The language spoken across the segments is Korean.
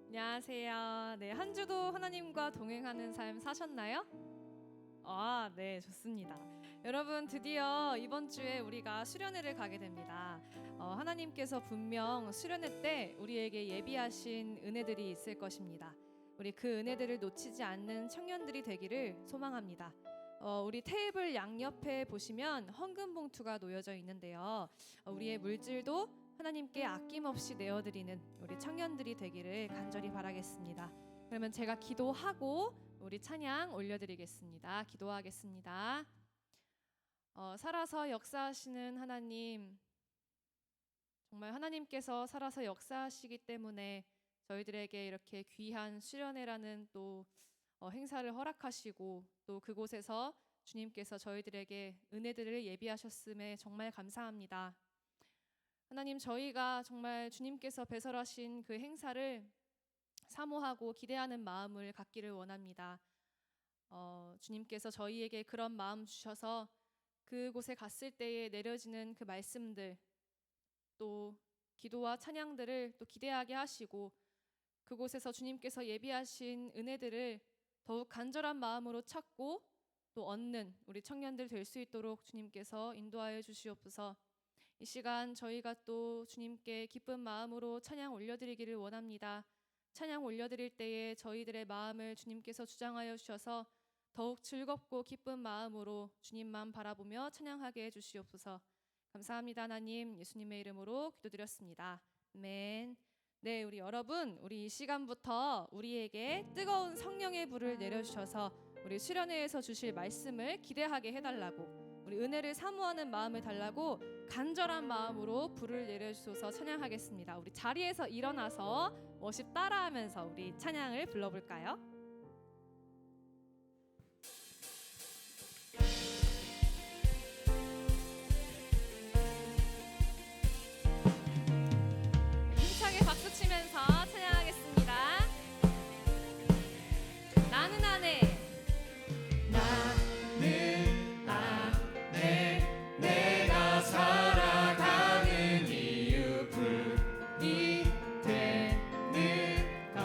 안녕하세요. 네, 한 주도 하나님과 동행하는 삶 사셨나요? 네, 좋습니다. 여러분, 드디어 이번 주에 우리가 수련회를 가게 됩니다. 하나님께서 분명 수련회 때 우리에게 예비하신 은혜들이 있을 것입니다. 우리 그 은혜들을 놓치지 않는 청년들이 되기를 소망합니다. 우리 테이블 양옆에 보시면 헌금 봉투가 놓여져 있는데요. 우리의 물질도 하나님께 아낌없이 내어드리는 우리 청년들이 되기를 간절히 바라겠습니다. 그러면 제가 기도하고 우리 찬양 올려드리겠습니다. 기도하겠습니다. 살아서 역사하시는 하나님, 정말 하나님께서 살아서 역사하시기 때문에 저희들에게 이렇게 귀한 수련회라는 또 행사를 허락하시고 또 그곳에서 주님께서 저희들에게 은혜들을 예비하셨음에 정말 감사합니다. 하나님, 저희가 정말 주님께서 배설하신 그 행사를 사모하고 기대하는 마음을 갖기를 원합니다. 주님께서 저희에게 그런 마음 주셔서 그곳에 갔을 때에 내려지는 그 말씀들, 또 기도와 찬양들을 또 기대하게 하시고 그곳에서 주님께서 예비하신 은혜들을 더욱 간절한 마음으로 찾고 또 얻는 우리 청년들 될 수 있도록 주님께서 인도하여 주시옵소서. 이 시간 저희가 또 주님께 기쁜 마음으로 찬양 올려드리기를 원합니다. 찬양 올려드릴 때에 저희들의 마음을 주님께서 주장하여 주셔서 더욱 즐겁고 기쁜 마음으로 주님만 바라보며 찬양하게 해주시옵소서. 감사합니다. 하나님, 예수님의 이름으로 기도드렸습니다. 아멘. 네, 우리 여러분, 우리 이 시간부터 우리에게 뜨거운 성령의 불을 내려주셔서 우리 수련회에서 주실 말씀을 기대하게 해달라고, 우리 은혜를 사모하는 마음을 달라고 간절한 마음으로 불을 내려주셔서 찬양하겠습니다. 우리 자리에서 일어나서 워십 따라하면서 우리 찬양을 불러볼까요? 힘차게 박수 치면서 찬양하겠습니다. 나는 안에 내가 살아가는 이유 불이 되는 것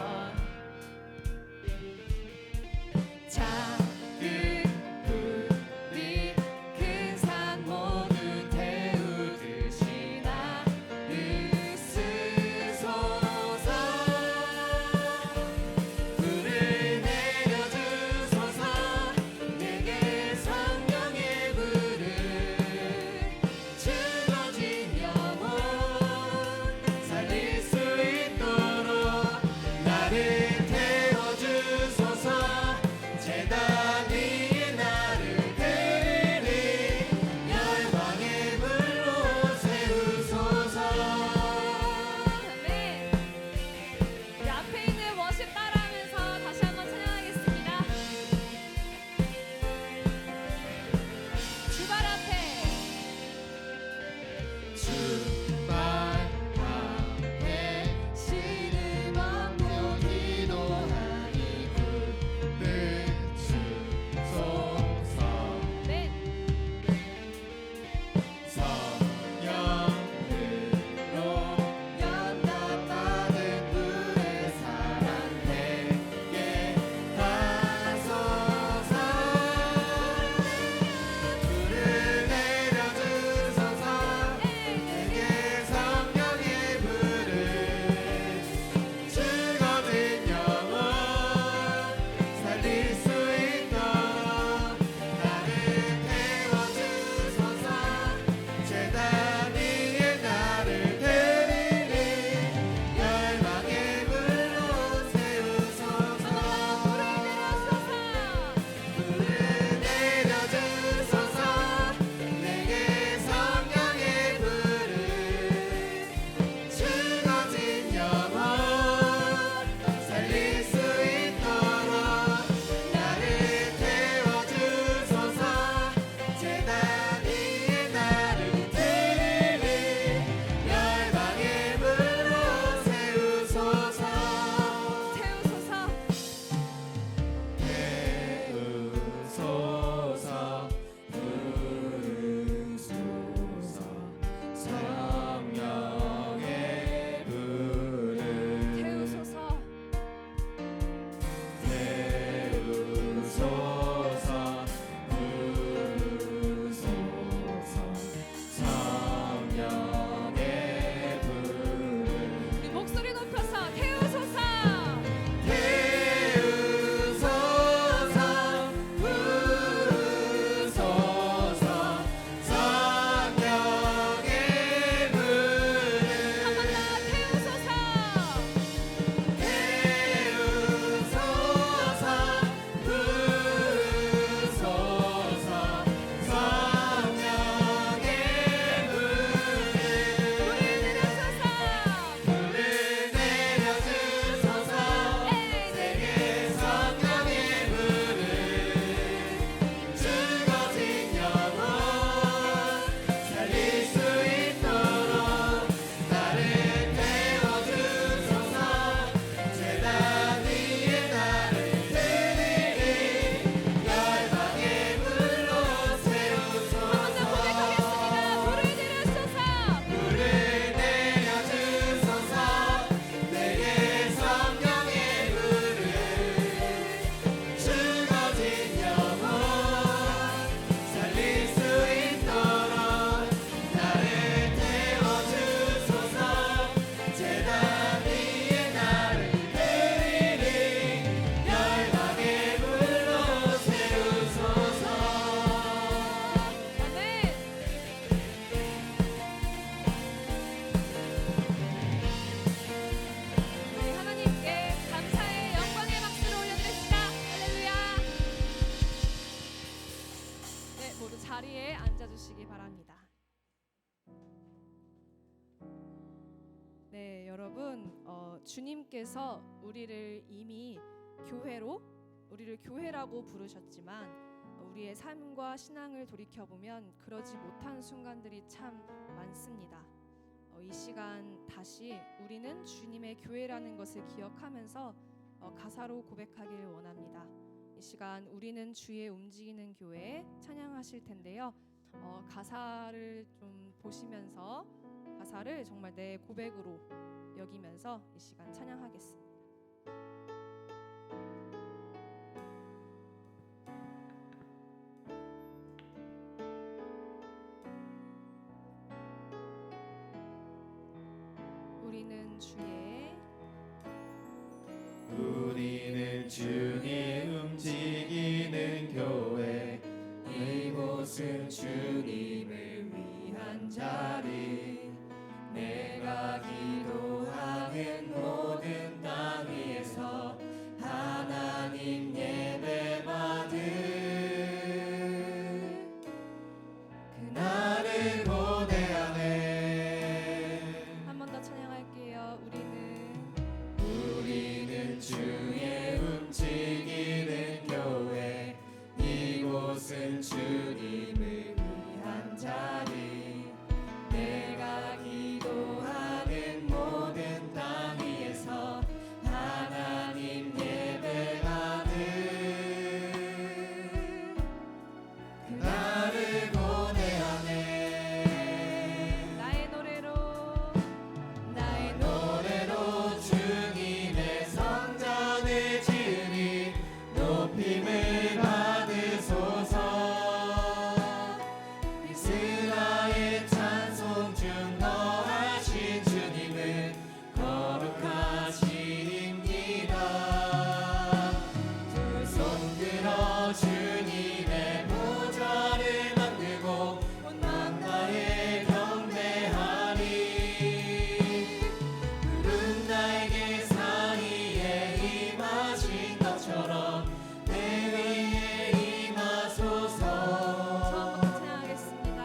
여러분, 주님께서 우리를 이미 우리를 교회라고 부르셨지만 우리의 삶과 신앙을 돌이켜보면 그러지 못한 순간들이 참 많습니다. 이 시간 다시 우리는 주님의 교회라는 것을 기억하면서 가사로 고백하길 원합니다. 이 시간 우리는 주의 움직이는 교회 찬양하실 텐데요. 가사를 좀 보시면서 가사를 정말 내 고백으로 여기면서 이 시간 찬양하겠습니다. 우리는 주의 움직이는 교회 이곳은 주님을 위한 자리 내가 기도하는 모든 땅 위에서 하나님 예배받을 그날을 고대하네. 한 번 더 찬양할게요. 우리는 주의 움직이는 교회 이곳은 주님을 위한 자리 내가 기도하는 모든 땅 위에서 하나님 예배받을 그날을 고대하네. 나의 노래로 주님의 성전을 지으니 높임을 받으소서. 이스라엘 찬송 중 거하신 주님은 거룩하시니이다. 두 손 들어 주님의 보좌를 만들고 온 만나에 경배하리. 푸른 날개 사이에 임하신 것처럼 내 위에 임하소서. 처음부터 찬양하겠습니다.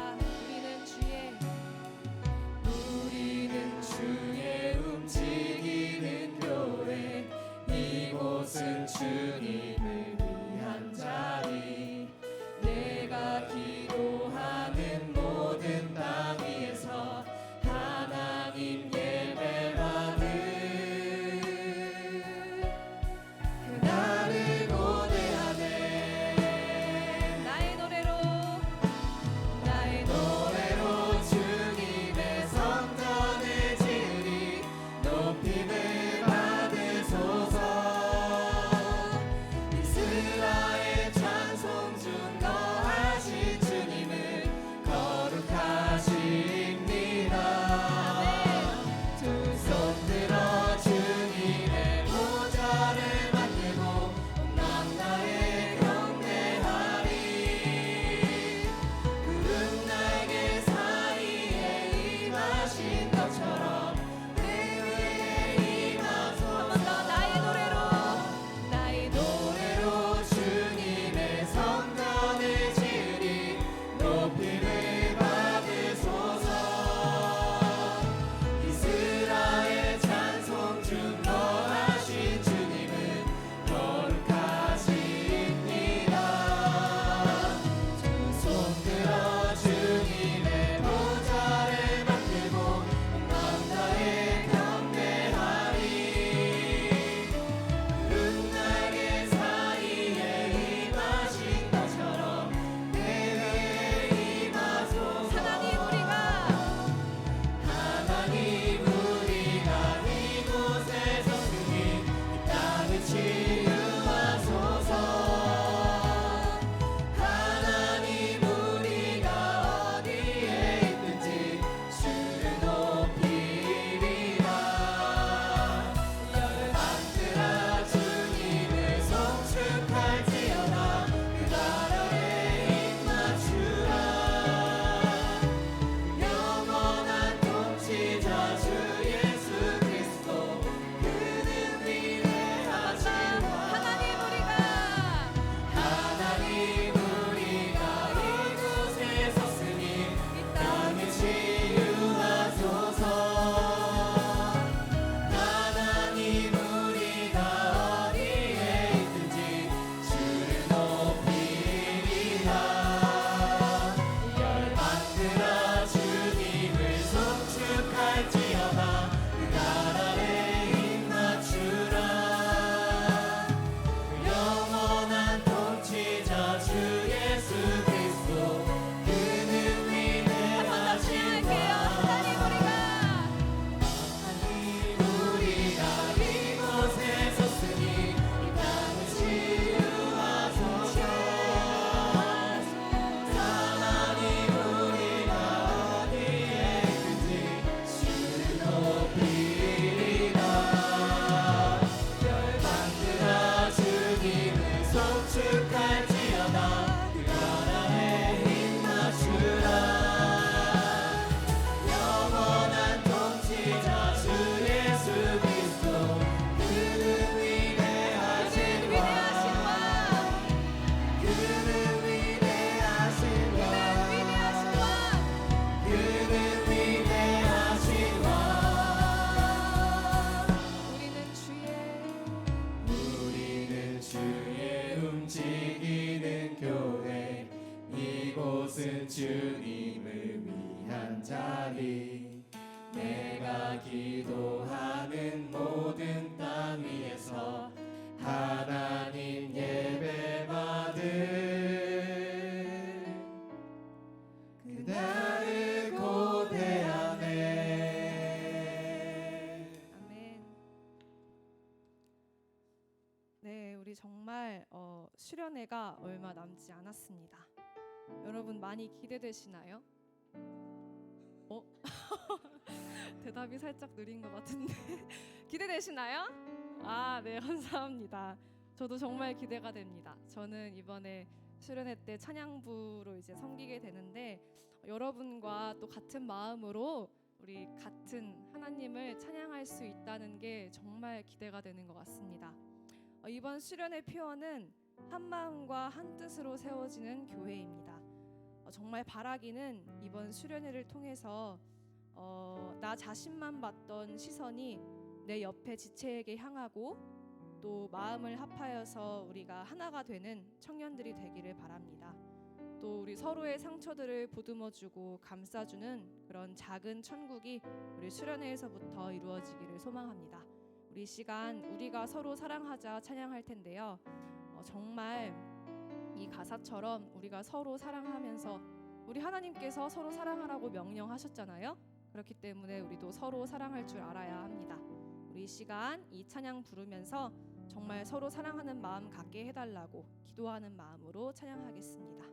우리는 주의 움직이는 교회 이곳은 주님을 위한 자리 내가 기도하는 모든 땅 위에서 하나님 예배받을 그날을 고대하네. 나의 노래로 주님의 성전을 지으리 높임을 받으소서. 이스라엘 이곳은 주님을 위한 자리. 내가 기도하는 모든 땅 위에서 하나님 예배 받을 그날을 고대하네. 아멘. 네, 우리 정말 수련회가 얼마 남지 않았습니다. 여러분 많이 기대되시나요? 대답이 살짝 느린 것 같은데 기대되시나요? 아, 네, 감사합니다. 저도 정말 기대가 됩니다. 저는 이번에 수련회 때 찬양부로 이제 섬기게 되는데 여러분과 또 같은 마음으로 우리 같은 하나님을 찬양할 수 있다는 게 정말 기대가 되는 것 같습니다. 이번 수련회 표어는 한 마음과 한 뜻으로 세워지는 교회입니다. 정말 바라기는 이번 수련회를 통해서 나 자신만 봤던 시선이 내 옆에 지체에게 향하고 또 마음을 합하여서 우리가 하나가 되는 청년들이 되기를 바랍니다. 또 우리 서로의 상처들을 보듬어주고 감싸주는 그런 작은 천국이 우리 수련회에서부터 이루어지기를 소망합니다. 우리 시간 우리가 서로 사랑하자 찬양할 텐데요. 정말 이 가사처럼 우리가 서로 사랑하면서 우리 하나님께서 서로 사랑하라고 명령하셨잖아요. 그렇기 때문에 우리도 서로 사랑할 줄 알아야 합니다. 우리 시간 이 찬양 부르면서 정말 서로 사랑하는 마음 갖게 해달라고 기도하는 마음으로 찬양하겠습니다.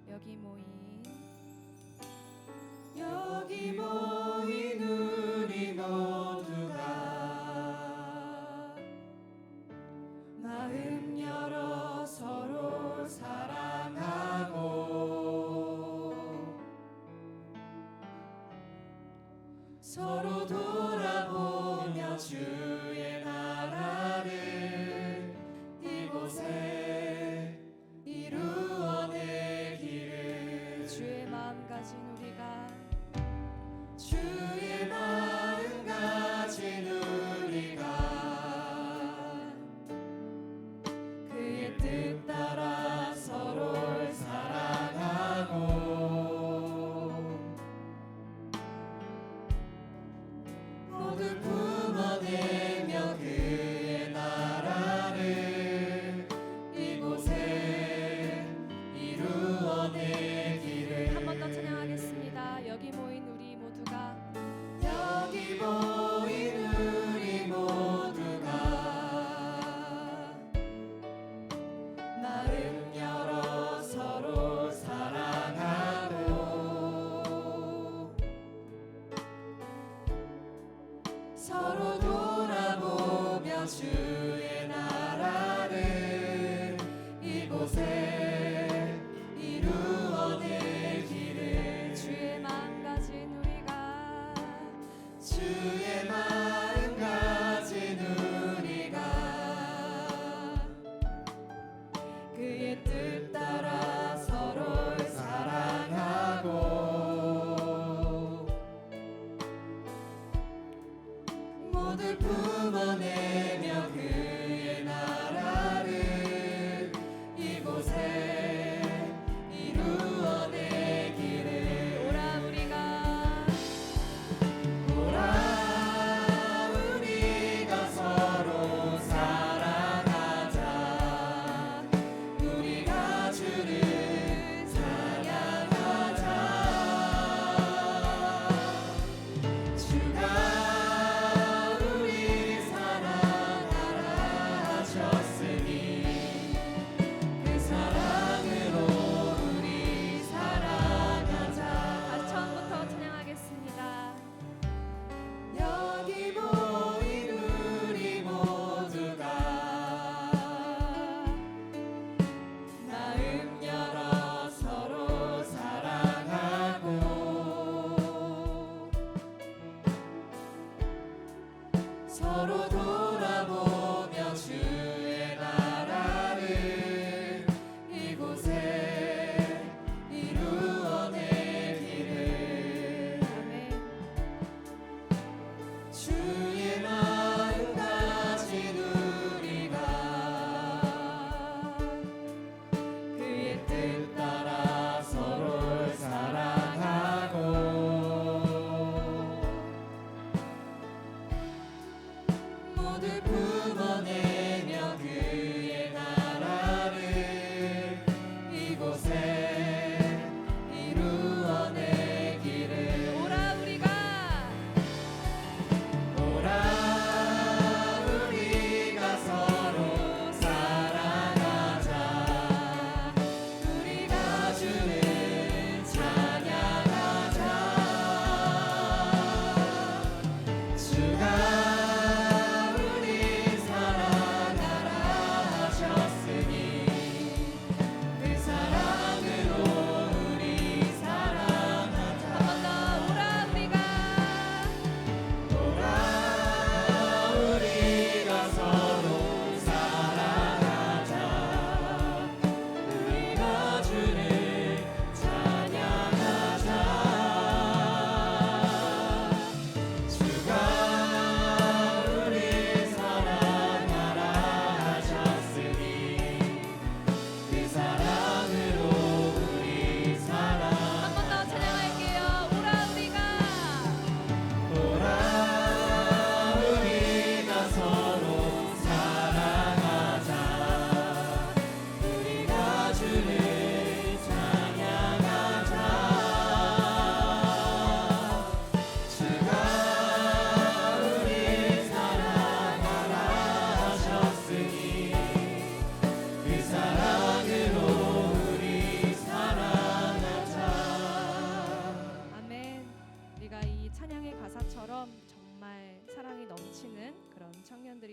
여기 모인 우리 모두가 마음 열어 서로 사랑하고 서로 돌아보며 주의 나라를 이곳에 이루어내기를. 주의 마음 가진 우리가 주의 마음 가진 우리가 그의 뜻 따라 서로를 사랑하고 모두 품어내며 그의 나라를 이곳에 이루어내기를. 한 번 더 찬양하겠습니다. 여기 모인 우리 모두가 여기 모인 우리 모두가 마음 열어 서로 사랑하고 서로 돌아보며 주의 나라를 이곳에 이루어내기를. 주의 마음 가진 우리가 주의 마음 가진 우리가 그의 뜻 따라 서로를 사랑하고 모두 품어내며 그의 나라를 이곳에 이루어내기를. 오라 우리가 오라 우리가 서로 사랑하자. 우리가 주를 찬양하자. 주가 우리 사랑하라 하셨으니 그 사랑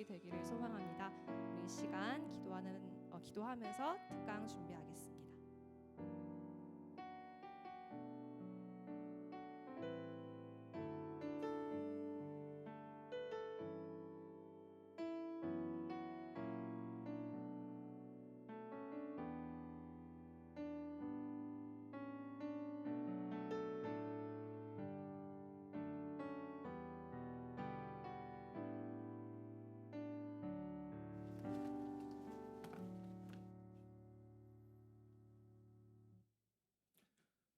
시간들이 되기를 소망합니다. 우리 이 시간 기도하면서 특강 준비하겠습니다.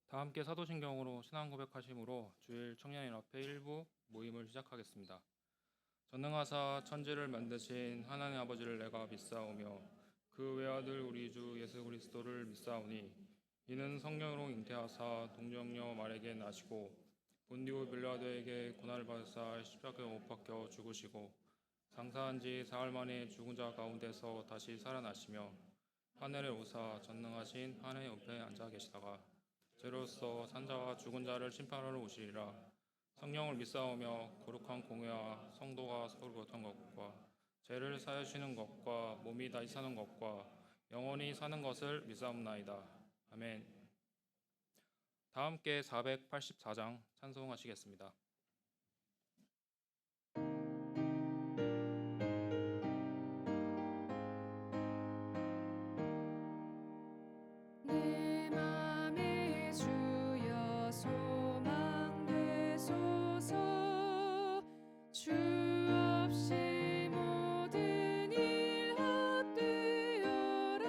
다 함께 사도신경으로 신앙 고백하심으로 주일 청년연합회 1부 모임을 시작하겠습니다. 전능하사 천지를 만드신 하나님 아버지를 내가 믿사오며 그 외아들 우리 주 예수 그리스도를 믿사오니 이는 성령으로 잉태하사 동정녀 말에게 나시고 본디오 빌라도에게 고난을 받으사 십자가에 못 박혀 죽으시고 장사한 지 사흘 만에 죽은 자 가운데서 다시 살아나시며 하늘에 오사 전능하신 하나님 옆에 앉아 계시다가 죄로서 산자와 죽은 자를 심판하러 오시리라. 성령을 믿사오며 거룩한 공회와 성도가 서로 교통한 것과 죄를 사하시는 것과 몸이 다시 사는 것과 영원히 사는 것을 믿사옵나이다. 아멘. 다 함께 484장 찬송하시겠습니다. 내 맘에 주여 소망 되소서. 주 없이 모든 일 헛되어라.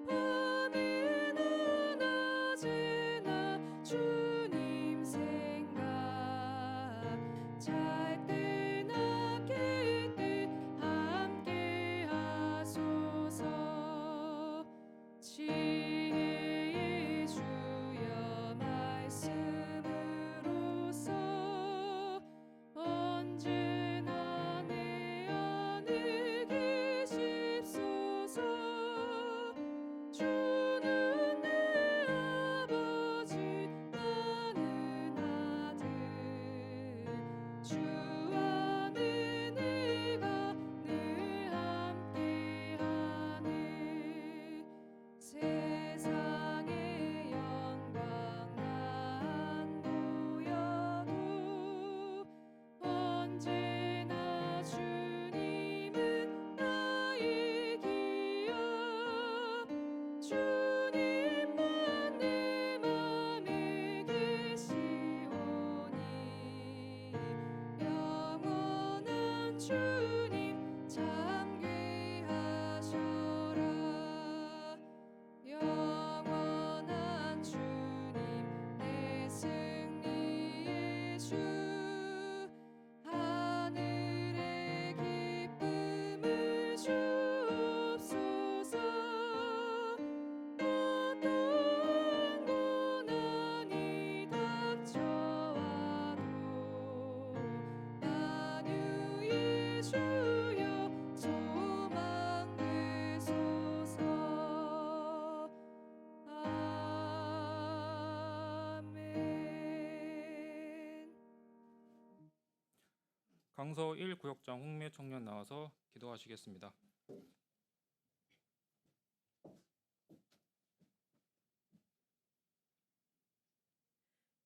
밤에나 낮에나 주님 생각, 잘 때나 깰 때 함께 하소서. 지혜의 주여 말씀으로써 언제나 내 안에 계십소서. 주는 내 아버지 나는 아들, 주 안에 내가 늘 함께하네. 세상의 영광 난 보여도 언제나 주님은 나의 기여. 주님만 내 맘에 계시오니 영원한 주님 참 귀하셔라. 영원한 주님 내 승리의 주, 하늘의 기쁨을 주옵소서. 어떠한 고난이 닥쳐와도 만유의 주여 소망 되소서. 아멘. 강서 1구역장 홍매 청년 나와서 기도하시겠습니다.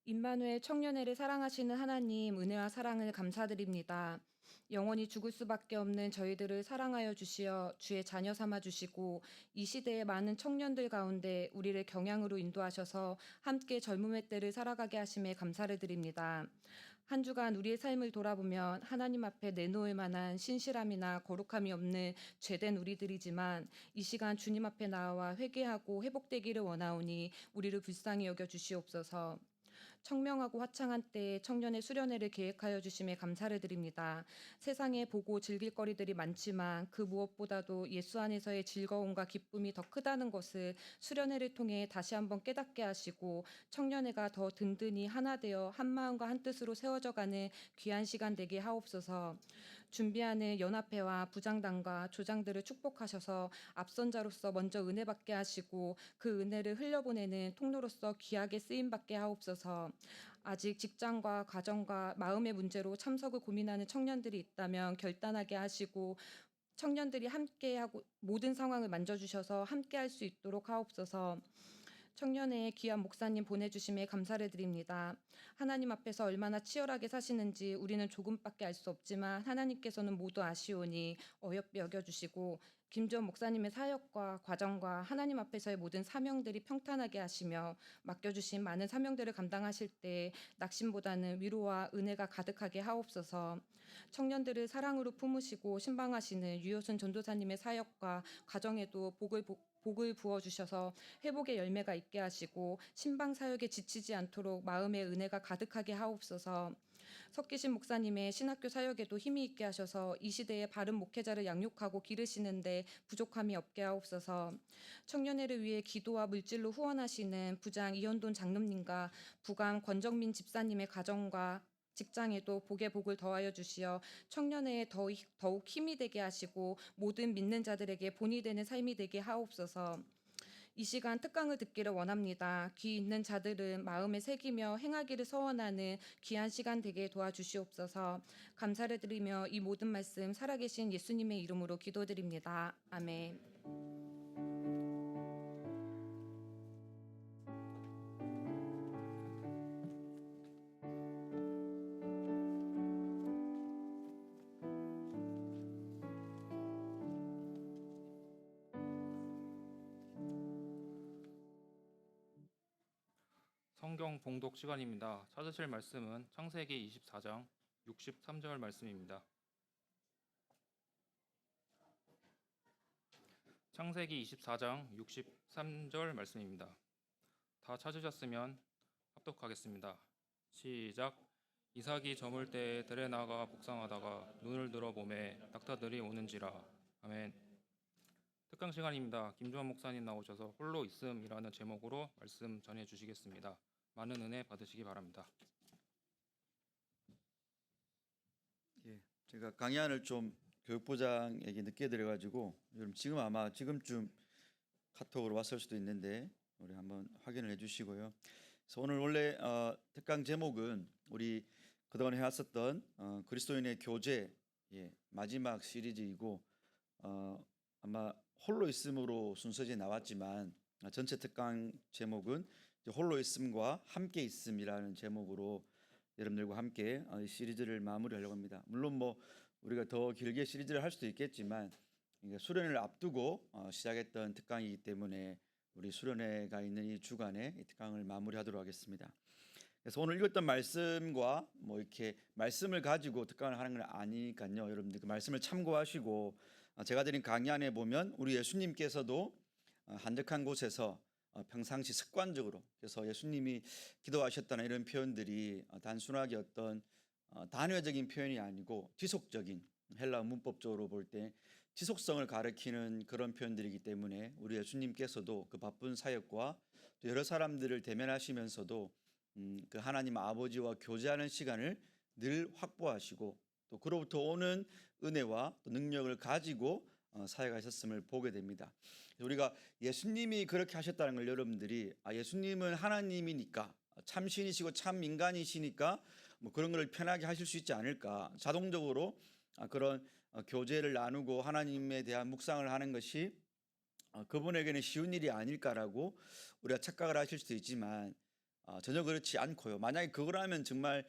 임마누엘 청년회를 사랑하시는 하나님, 은혜와 사랑을 감사드립니다. 영원히 죽을 수밖에 없는 저희들을 사랑하여 주시어 주의 자녀 삼아 주시고 이 시대의 많은 청년들 가운데 우리를 경향으로 인도하셔서 함께 젊음의 때를 살아가게 하심에 감사를 드립니다. 한 주간 우리의 삶을 돌아보면 하나님 앞에 내놓을 만한 신실함이나 거룩함이 없는 죄된 우리들이지만 이 시간 주님 앞에 나와 회개하고 회복되기를 원하오니 우리를 불쌍히 여겨 주시옵소서. 청명하고 화창한 때에 청년의 수련회를 계획하여 주심에 감사를 드립니다. 세상에 보고 즐길 거리들이 많지만 그 무엇보다도 예수 안에서의 즐거움과 기쁨이 더 크다는 것을 수련회를 통해 다시 한번 깨닫게 하시고 청년회가 더 든든히 하나 되어 한 마음과 한 뜻으로 세워져가는 귀한 시간 되게 하옵소서. 준비하는 연합회와 부장단과 조장들을 축복하셔서 앞선자로서 먼저 은혜 받게 하시고 그 은혜를 흘려보내는 통로로서 귀하게 쓰임 받게 하옵소서. 아직 직장과 가정과 마음의 문제로 참석을 고민하는 청년들이 있다면 결단하게 하시고 청년들이 함께하고 모든 상황을 만져주셔서 함께할 수 있도록 하옵소서. 청년회의 귀한 목사님 보내주심에 감사를 드립니다. 하나님 앞에서 얼마나 치열하게 사시는지 우리는 조금밖에 알 수 없지만 하나님께서는 모두 아시오니 어여삐 여겨주시고 김주원 목사님의 사역과 과정과 하나님 앞에서의 모든 사명들이 평탄하게 하시며 맡겨주신 많은 사명들을 감당하실 때 낙심보다는 위로와 은혜가 가득하게 하옵소서. 청년들을 사랑으로 품으시고 신방하시는 유효순 전도사님의 사역과 가정에도 복을 부어주셔서 회복의 열매가 있게 하시고 신방 사역에 지치지 않도록 마음의 은혜가 가득하게 하옵소서. 석기신 목사님의 신학교 사역에도 힘이 있게 하셔서 이 시대에 바른 목회자를 양육하고 기르시는데 부족함이 없게 하옵소서. 청년회를 위해 기도와 물질로 후원하시는 부장 이현돈 장로님과 부감 권정민 집사님의 가정과 직장에도 복의 복을 더하여 주시어 청년회에 더욱 힘이 되게 하시고 모든 믿는 자들에게 본이 되는 삶이 되게 하옵소서. 이 시간 특강을 듣기를 원합니다. 귀 있는 자들은 마음에 새기며 행하기를 서원하는 귀한 시간 되게 도와주시옵소서. 감사를 드리며 이 모든 말씀 살아계신 예수님의 이름으로 기도드립니다. 아멘. 성경 봉독 시간입니다. 찾으실 말씀은 창세기 24장 63절 말씀입니다. 창세기 24장 63절 말씀입니다. 다 찾으셨으면 합독하겠습니다. 시작. 이삭이 저물 때에 들에 나가 복상하다가 눈을 들어 보매 낙타들이 오는지라. 아멘. 특강 시간입니다. 김주원 목사님 나오셔서 홀로 있음이라는 제목으로 말씀 전해 주시겠습니다. 많은 은혜 받으시기 바랍니다. 예, 제가 강의안을 좀 교육부장에게 늦게 드려가지고 지금 아마 지금쯤 카톡으로 왔을 수도 있는데 우리 한번 확인을 해주시고요. 그래서 오늘 원래 특강 제목은 우리 그동안 해왔었던 그리스도인의 교제 마지막 시리즈이고 아마 홀로 있음으로 순서지 나왔지만 전체 특강 제목은 홀로 있음과 함께 있음이라는 제목으로 여러분들과 함께 이 시리즈를 마무리하려고 합니다. 물론 뭐 우리가 더 길게 시리즈를 할 수도 있겠지만 수련회를 앞두고 시작했던 특강이기 때문에 우리 수련회가 있는 이 주간에 이 특강을 마무리하도록 하겠습니다. 그래서 오늘 읽었던 말씀과 뭐 이렇게 말씀을 가지고 특강을 하는 건 아니니까요. 여러분들 그 말씀을 참고하시고 제가 드린 강의안에 보면 우리 예수님께서도 한적한 곳에서 평상시 습관적으로 그래서 예수님이 기도하셨다는 이런 표현들이 단순하게 어떤 단회적인 표현이 아니고 지속적인 헬라 문법적으로 볼 때 지속성을 가리키는 그런 표현들이기 때문에 우리 예수님께서도 그 바쁜 사역과 또 여러 사람들을 대면하시면서도 그 하나님 아버지와 교제하는 시간을 늘 확보하시고 또 그로부터 오는 은혜와 또 능력을 가지고 사역하셨음을 보게 됩니다. 우리가 예수님이 그렇게 하셨다는 걸 여러분들이 예수님은 하나님이니까 참신이시고 참 인간이시니까 뭐 그런 걸 편하게 하실 수 있지 않을까, 자동적으로 그런 교제를 나누고 하나님에 대한 묵상을 하는 것이 그분에게는 쉬운 일이 아닐까라고 우리가 착각을 하실 수도 있지만 전혀 그렇지 않고요. 만약에 그거라면 정말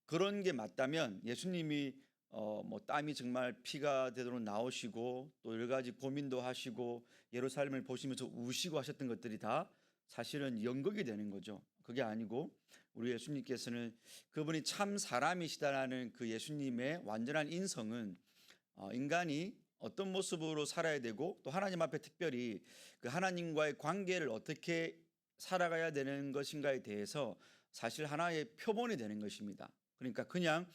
그런 게 맞다면 예수님이 뭐 땀이 정말 피가 되도록 나오시고 또 여러 가지 고민도 하시고 예루살렘을 보시면서 우시고 하셨던 것들이 다 사실은 연극이 되는 거죠. 그게 아니고 우리 예수님께서는 그분이 참 사람이시다라는 그 예수님의 완전한 인성은 인간이 어떤 모습으로 살아야 되고 또 하나님 앞에 특별히 그 하나님과의 관계를 어떻게 살아가야 되는 것인가에 대해서 사실 하나의 표본이 되는 것입니다. 그러니까 그냥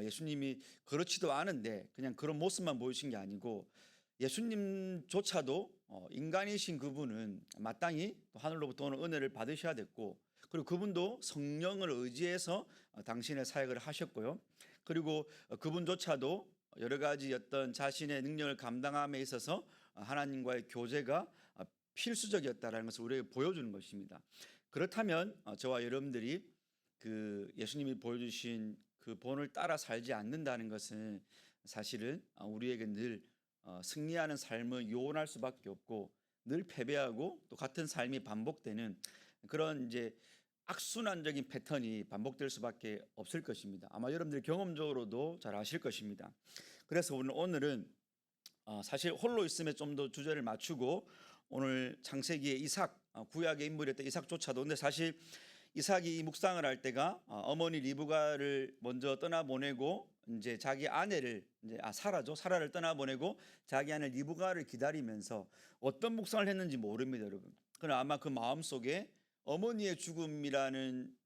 예수님이 그렇지도 않은데 그냥 그런 모습만 보이신 게 아니고 예수님조차도 인간이신 그분은 마땅히 하늘로부터 오는 은혜를 받으셔야 됐고 그리고 그분도 성령을 의지해서 당신의 사역을 하셨고요. 그리고 그분조차도 여러 가지 어떤 자신의 능력을 감당함에 있어서 하나님과의 교제가 필수적이었다라는 것을 우리에게 보여주는 것입니다. 그렇다면 저와 여러분들이 그 예수님이 보여주신 그 본을 따라 살지 않는다는 것은 사실은 우리에게 늘 승리하는 삶을 요원할 수밖에 없고 늘 패배하고 또 같은 삶이 반복되는 그런 이제 악순환적인 패턴이 반복될 수밖에 없을 것입니다. 아마 여러분들 경험적으로도 잘 아실 것입니다. 그래서 오늘은 사실 홀로 있음에 좀 더 주제를 맞추고 오늘 창세기의 이삭, 구약의 인물이었던 이삭조차도 근데 사실 이삭이 이 묵상을 할 때가 어머니 리브가를 먼저 떠나보내고 이제 자기 아내를 이제 사라를 떠나보내고 자기 아내 리브가를 기다리면서 어떤 묵상을 했는지 모릅니다, 여러분. 그러나 아마 그 마음 속에 어머니의 죽음이라는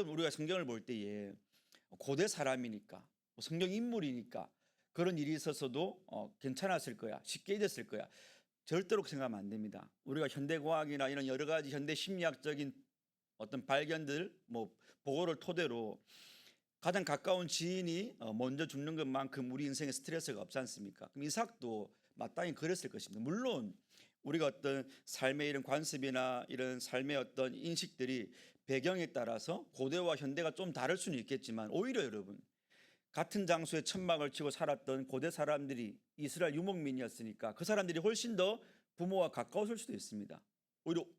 우리가 성경을 볼 때에 고대 사람이니까 성경 인물이니까 그런 일이 있었어도 괜찮았을 거야, 쉽게 잊었을 거야. 절대로 생각하면 안 됩니다. 우리가 현대과학이나 이런 여러 가지 현대 심리학적인 어떤 발견들, 보고를 토대로 가장 가까운 지인이 먼저 죽는 것만큼 우리 인생에 스트레스가 없지 않습니까? 그럼 이삭도 마땅히 그랬을 것입니다. 물론 우리가 어떤 삶의 이런 관습이나 이런 삶의 어떤 인식들이 배경에 따라서 고대와 현대가 좀 다를 수는 있겠지만 오히려 여러분 같은 장소에 천막을 치고 살았던 고대 사람들이 이스라엘 유목민이었으니까 그 사람들이 훨씬 더 부모와 가까웠을 수도 있습니다.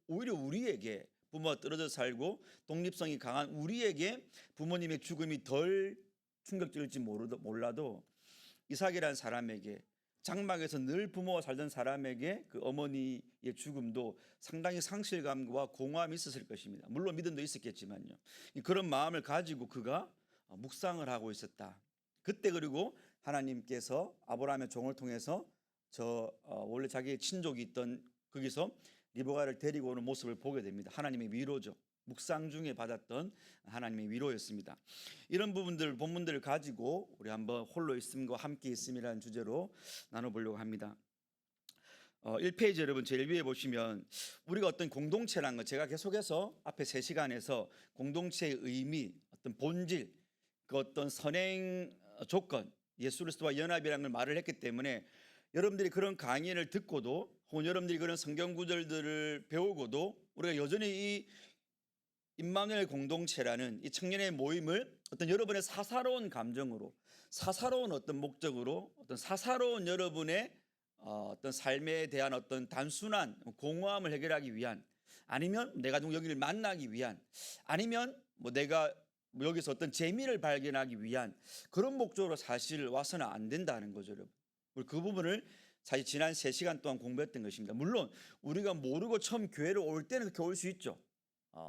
오히려 우리에게 부모와 떨어져 살고 독립성이 강한 우리에게 부모님의 죽음이 덜 충격적일지 몰라도 이삭이라는 사람에게 장막에서 늘 부모와 살던 사람에게 그 어머니의 죽음도 상당히 상실감과 공허함이 있었을 것입니다. 물론 믿음도 있었겠지만요. 그런 마음을 가지고 그가 묵상을 하고 있었다. 그때 그리고 하나님께서 아브라함의 종을 통해서 원래 자기의 친족이 있던 거기서 리브가를 데리고 오는 모습을 보게 됩니다. 하나님의 위로죠. 묵상 중에 받았던 하나님의 위로였습니다. 이런 본문들을 가지고 우리 한번 홀로 있음과 함께 있음이라는 주제로 나눠보려고 합니다. 1페이지 여러분 제일 위에 보시면 우리가 어떤 공동체라는 것 제가 계속해서 앞에 3시간에서 공동체의 의미, 어떤 본질, 그 어떤 선행 조건, 예수 그리스도와 연합이라는 걸 말을 했기 때문에 여러분들이 그런 강의를 듣고도 혹은 여러분들이 그런 성경 구절들을 배우고도 우리가 여전히 이 임마누엘 공동체라는 이 청년의 모임을 어떤 여러분의 사사로운 감정으로 사사로운 어떤 목적으로 어떤 사사로운 여러분의 어떤 삶에 대한 어떤 단순한 공허함을 해결하기 위한 아니면 내가 누구 여기를 만나기 위한 아니면 내가 여기서 어떤 재미를 발견하기 위한 그런 목적으로 사실 와서는 안 된다는 거죠, 여러분. 우리 그 부분을 사실 지난 3시간 동안 공부했던 것입니다. 물론 우리가 모르고 처음 교회를 올 때는 그렇게 올 수 있죠.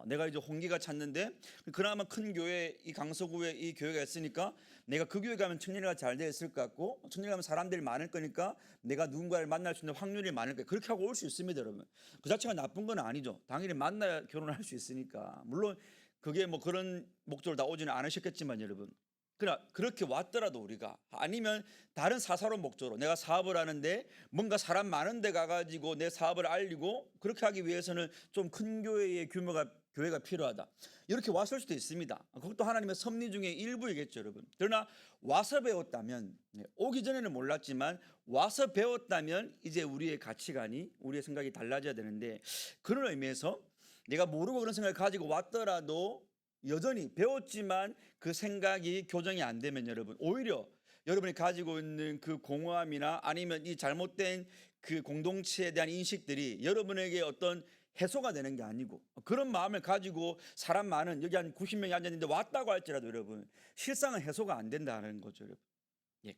내가 이제 홍기가 찼는데 그나마 큰 교회 이 강서구에 이 교회가 있으니까 내가 그 교회 가면 청년회가 잘 되어 있을 것 같고 청년회 가면 사람들이 많을 거니까 내가 누군가를 만날 수 있는 확률이 많을 거예요. 그렇게 하고 올 수 있습니다, 여러분. 그 자체가 나쁜 건 아니죠. 당연히 만나야 결혼할 수 있으니까. 물론 그게 그런 목적으로 다 오지는 않으셨겠지만 여러분. 그러나 그렇게 왔더라도 우리가 아니면 다른 사사로운 목적으로 내가 사업을 하는데 뭔가 사람 많은 데 가가지고 내 사업을 알리고 그렇게 하기 위해서는 좀 큰 교회의 교회가 필요하다. 이렇게 왔을 수도 있습니다. 그것도 하나님의 섭리 중에 일부이겠죠, 여러분. 그러나 와서 배웠다면 오기 전에는 몰랐지만 와서 배웠다면 이제 우리의 가치관이 우리의 생각이 달라져야 되는데 그런 의미에서 내가 모르고 그런 생각을 가지고 왔더라도 여전히 배웠지만 그 생각이 교정이 안 되면 여러분 오히려 여러분이 가지고 있는 그 공허함이나 아니면 이 잘못된 그 공동체에 대한 인식들이 여러분에게 어떤 해소가 되는 게 아니고 그런 마음을 가지고 사람 많은 여기 한 90명이 앉았는데 왔다고 할지라도 여러분 실상은 해소가 안 된다는 거죠, 여러분.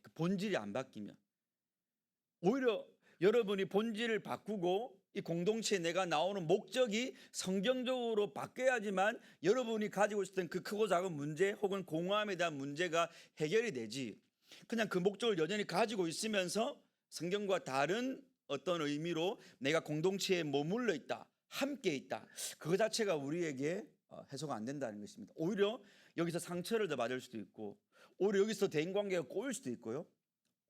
그 본질이 안 바뀌면 오히려 여러분이 본질을 바꾸고 이 공동체에 내가 나오는 목적이 성경적으로 바뀌어야지만 여러분이 가지고 있었던 그 크고 작은 문제 혹은 공허함에 대한 문제가 해결이 되지 그냥 그 목적을 여전히 가지고 있으면서 성경과 다른 어떤 의미로 내가 공동체에 머물러 있다 함께 있다 그거 자체가 우리에게 해소가 안 된다는 것입니다. 오히려 여기서 상처를 더 받을 수도 있고 오히려 여기서 대인관계가 꼬일 수도 있고요.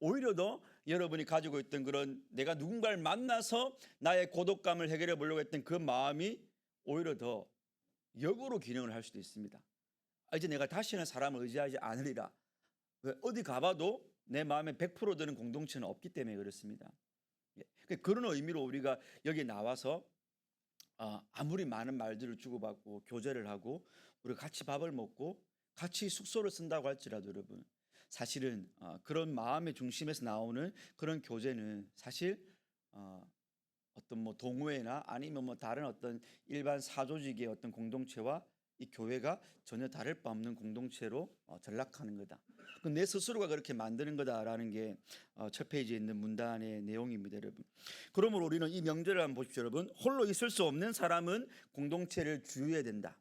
오히려 더 여러분이 가지고 있던 그런 내가 누군가를 만나서 나의 고독감을 해결해 보려고 했던 그 마음이 오히려 더 역으로 기능을 할 수도 있습니다. 이제 내가 다시는 사람을 의지하지 않으리라. 어디 가봐도 내 마음에 100% 드는 공동체는 없기 때문에 그렇습니다. 그런 의미로 우리가 여기 나와서 아무리 많은 말들을 주고받고 교제를 하고 우리가 같이 밥을 먹고 같이 숙소를 쓴다고 할지라도 여러분, 사실은 그런 마음의 중심에서 나오는 그런 교제는 사실 어떤 뭐 동호회나 아니면 뭐 다른 어떤 일반 사조직의 어떤 공동체와 이 교회가 전혀 다를 바 없는 공동체로 전락하는 거다. 내 스스로가 그렇게 만드는 거다라는 게 첫 페이지에 있는 문단의 내용입니다, 여러분. 그러므로 우리는 이 명제를 한번 보십시오, 여러분. 홀로 있을 수 없는 사람은 공동체를 주유해야 된다.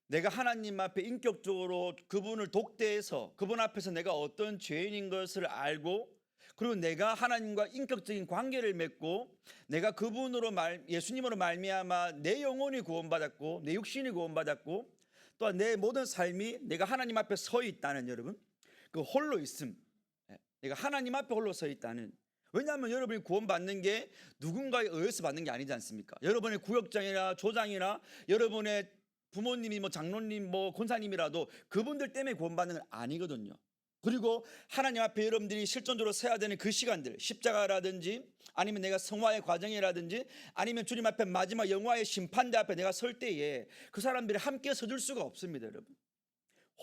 내가 하나님 앞에 인격적으로 그분을 독대해서 그분 앞에서 내가 어떤 죄인인 것을 알고, 그리고 내가 하나님과 인격적인 관계를 맺고 내가 그분으로 예수님으로 말미암아 내 영혼이 구원받았고 내 육신이 구원받았고 또한 내 모든 삶이 내가 하나님 앞에 서 있다는, 여러분, 그 홀로 있음, 내가 하나님 앞에 홀로 서 있다는. 왜냐하면 여러분이 구원받는 게 누군가에 의해서 받는 게 아니지 않습니까? 여러분의 구역장이나 조장이나 여러분의 부모님이 뭐 장로님 뭐 권사님이라도 그분들 때문에 구원받는 건 아니거든요. 그리고 하나님 앞에 여러분들이 실존적으로 서야 되는 그 시간들, 십자가라든지 아니면 내가 성화의 과정이라든지 아니면 주님 앞에 마지막 영화의 심판대 앞에 내가 설 때에 그 사람들이 함께 서줄 수가 없습니다, 여러분.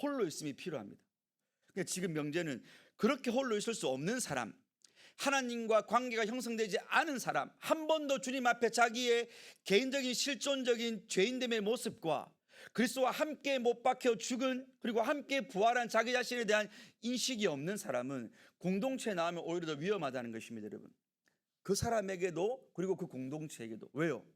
홀로 있음이 필요합니다. 그러니까 지금 명제는 그렇게 홀로 있을 수 없는 사람, 하나님과 관계가 형성되지 않은 사람, 한 번도 주님 앞에 자기의 개인적인 실존적인 죄인됨의 모습과 그리스도와 함께 못 박혀 죽은, 그리고 함께 부활한 자기 자신에 대한 인식이 없는 사람은 공동체에 나오면 오히려 더 위험하다는 것입니다, 여러분. 그 사람에게도 그리고 그 공동체에게도. 왜요?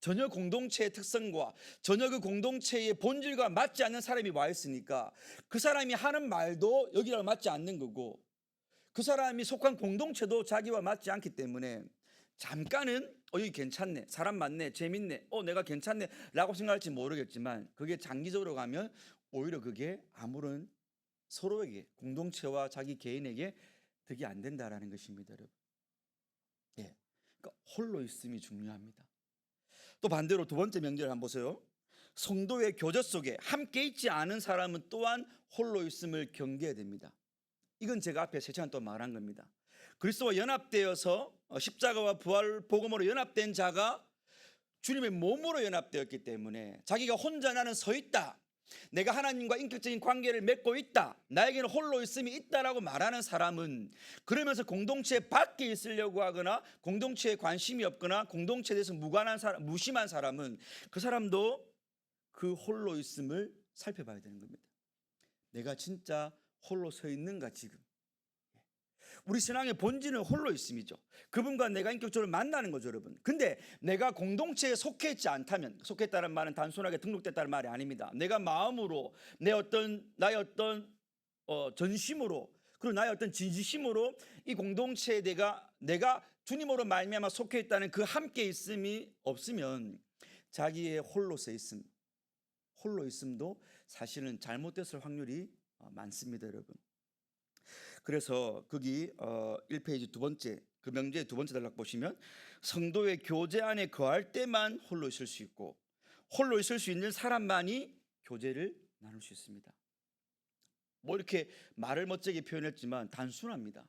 전혀 공동체의 특성과 전혀 그 공동체의 본질과 맞지 않는 사람이 와 있으니까 그 사람이 하는 말도 여기랑 맞지 않는 거고, 그 사람이 속한 공동체도 자기와 맞지 않기 때문에 잠깐은 여기 괜찮네, 사람 많네, 재밌네, 내가 괜찮네 라고 생각할지 모르겠지만 그게 장기적으로 가면 오히려 그게 아무런 서로에게, 공동체와 자기 개인에게 득이 안 된다라는 것입니다, 여러분. 그러니까 홀로 있음이 중요합니다. 또 반대로 두 번째 명제를 한번 보세요. 성도의 교제 속에 함께 있지 않은 사람은 또한 홀로 있음을 경계해야 됩니다. 이건 제가 앞에 세 시간 동안 말한 겁니다. 그리스도와 연합되어서 십자가와 부활 복음으로 연합된 자가 주님의 몸으로 연합되었기 때문에 자기가 혼자 나는 서 있다, 내가 하나님과 인격적인 관계를 맺고 있다, 나에게는 홀로 있음이 있다라고 말하는 사람은, 그러면서 공동체 밖에 있으려고 하거나 공동체에 관심이 없거나 공동체에 대해서 무심한 사람은 그 사람도 그 홀로 있음을 살펴봐야 되는 겁니다. 내가 진짜 홀로 서 있는가 지금? 우리 신앙의 본질은 홀로 있음이죠. 그분과 내가 인격적으로 만나는 거죠, 여러분. 근데 내가 공동체에 속해 있지 않다면, 속했다는 말은 단순하게 등록됐다는 말이 아닙니다. 내가 마음으로 나의 어떤 전심으로, 그리고 나의 어떤 진심으로 이 공동체에 내가 주님으로 말미암아 속해 있다는 그 함께 있음이 없으면 자기의 홀로 서 있음, 홀로 있음도 사실은 잘못됐을 확률이 많습니다, 여러분. 그래서 거기 1페이지 두 번째, 그 명제의 두 번째 단락 보시면 성도의 교제 안에 거할 때만 홀로 있을 수 있고 홀로 있을 수 있는 사람만이 교제를 나눌 수 있습니다. 뭐 이렇게 말을 멋지게 표현했지만 단순합니다.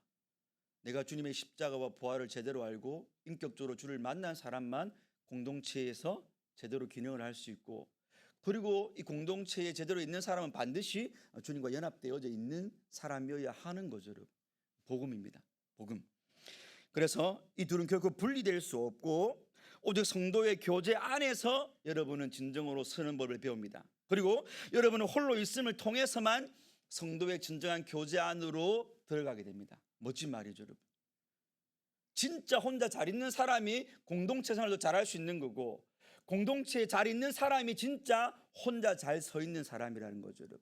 내가 주님의 십자가와 부활을 제대로 알고 인격적으로 주를 만난 사람만 공동체에서 제대로 기능을 할 수 있고, 그리고 이 공동체에 제대로 있는 사람은 반드시 주님과 연합되어져 있는 사람이어야 하는 거죠. 복음입니다. 복음. 그래서 이 둘은 결코 분리될 수 없고 오직 성도의 교제 안에서 여러분은 진정으로 서는 법을 배웁니다. 그리고 여러분은 홀로 있음을 통해서만 성도의 진정한 교제 안으로 들어가게 됩니다. 멋진 말이죠, 여러분. 진짜 혼자 잘 있는 사람이 공동체 생활도 잘할 수 있는 거고, 공동체에 잘 있는 사람이 진짜 혼자 잘 서 있는 사람이라는 거죠, 여러분.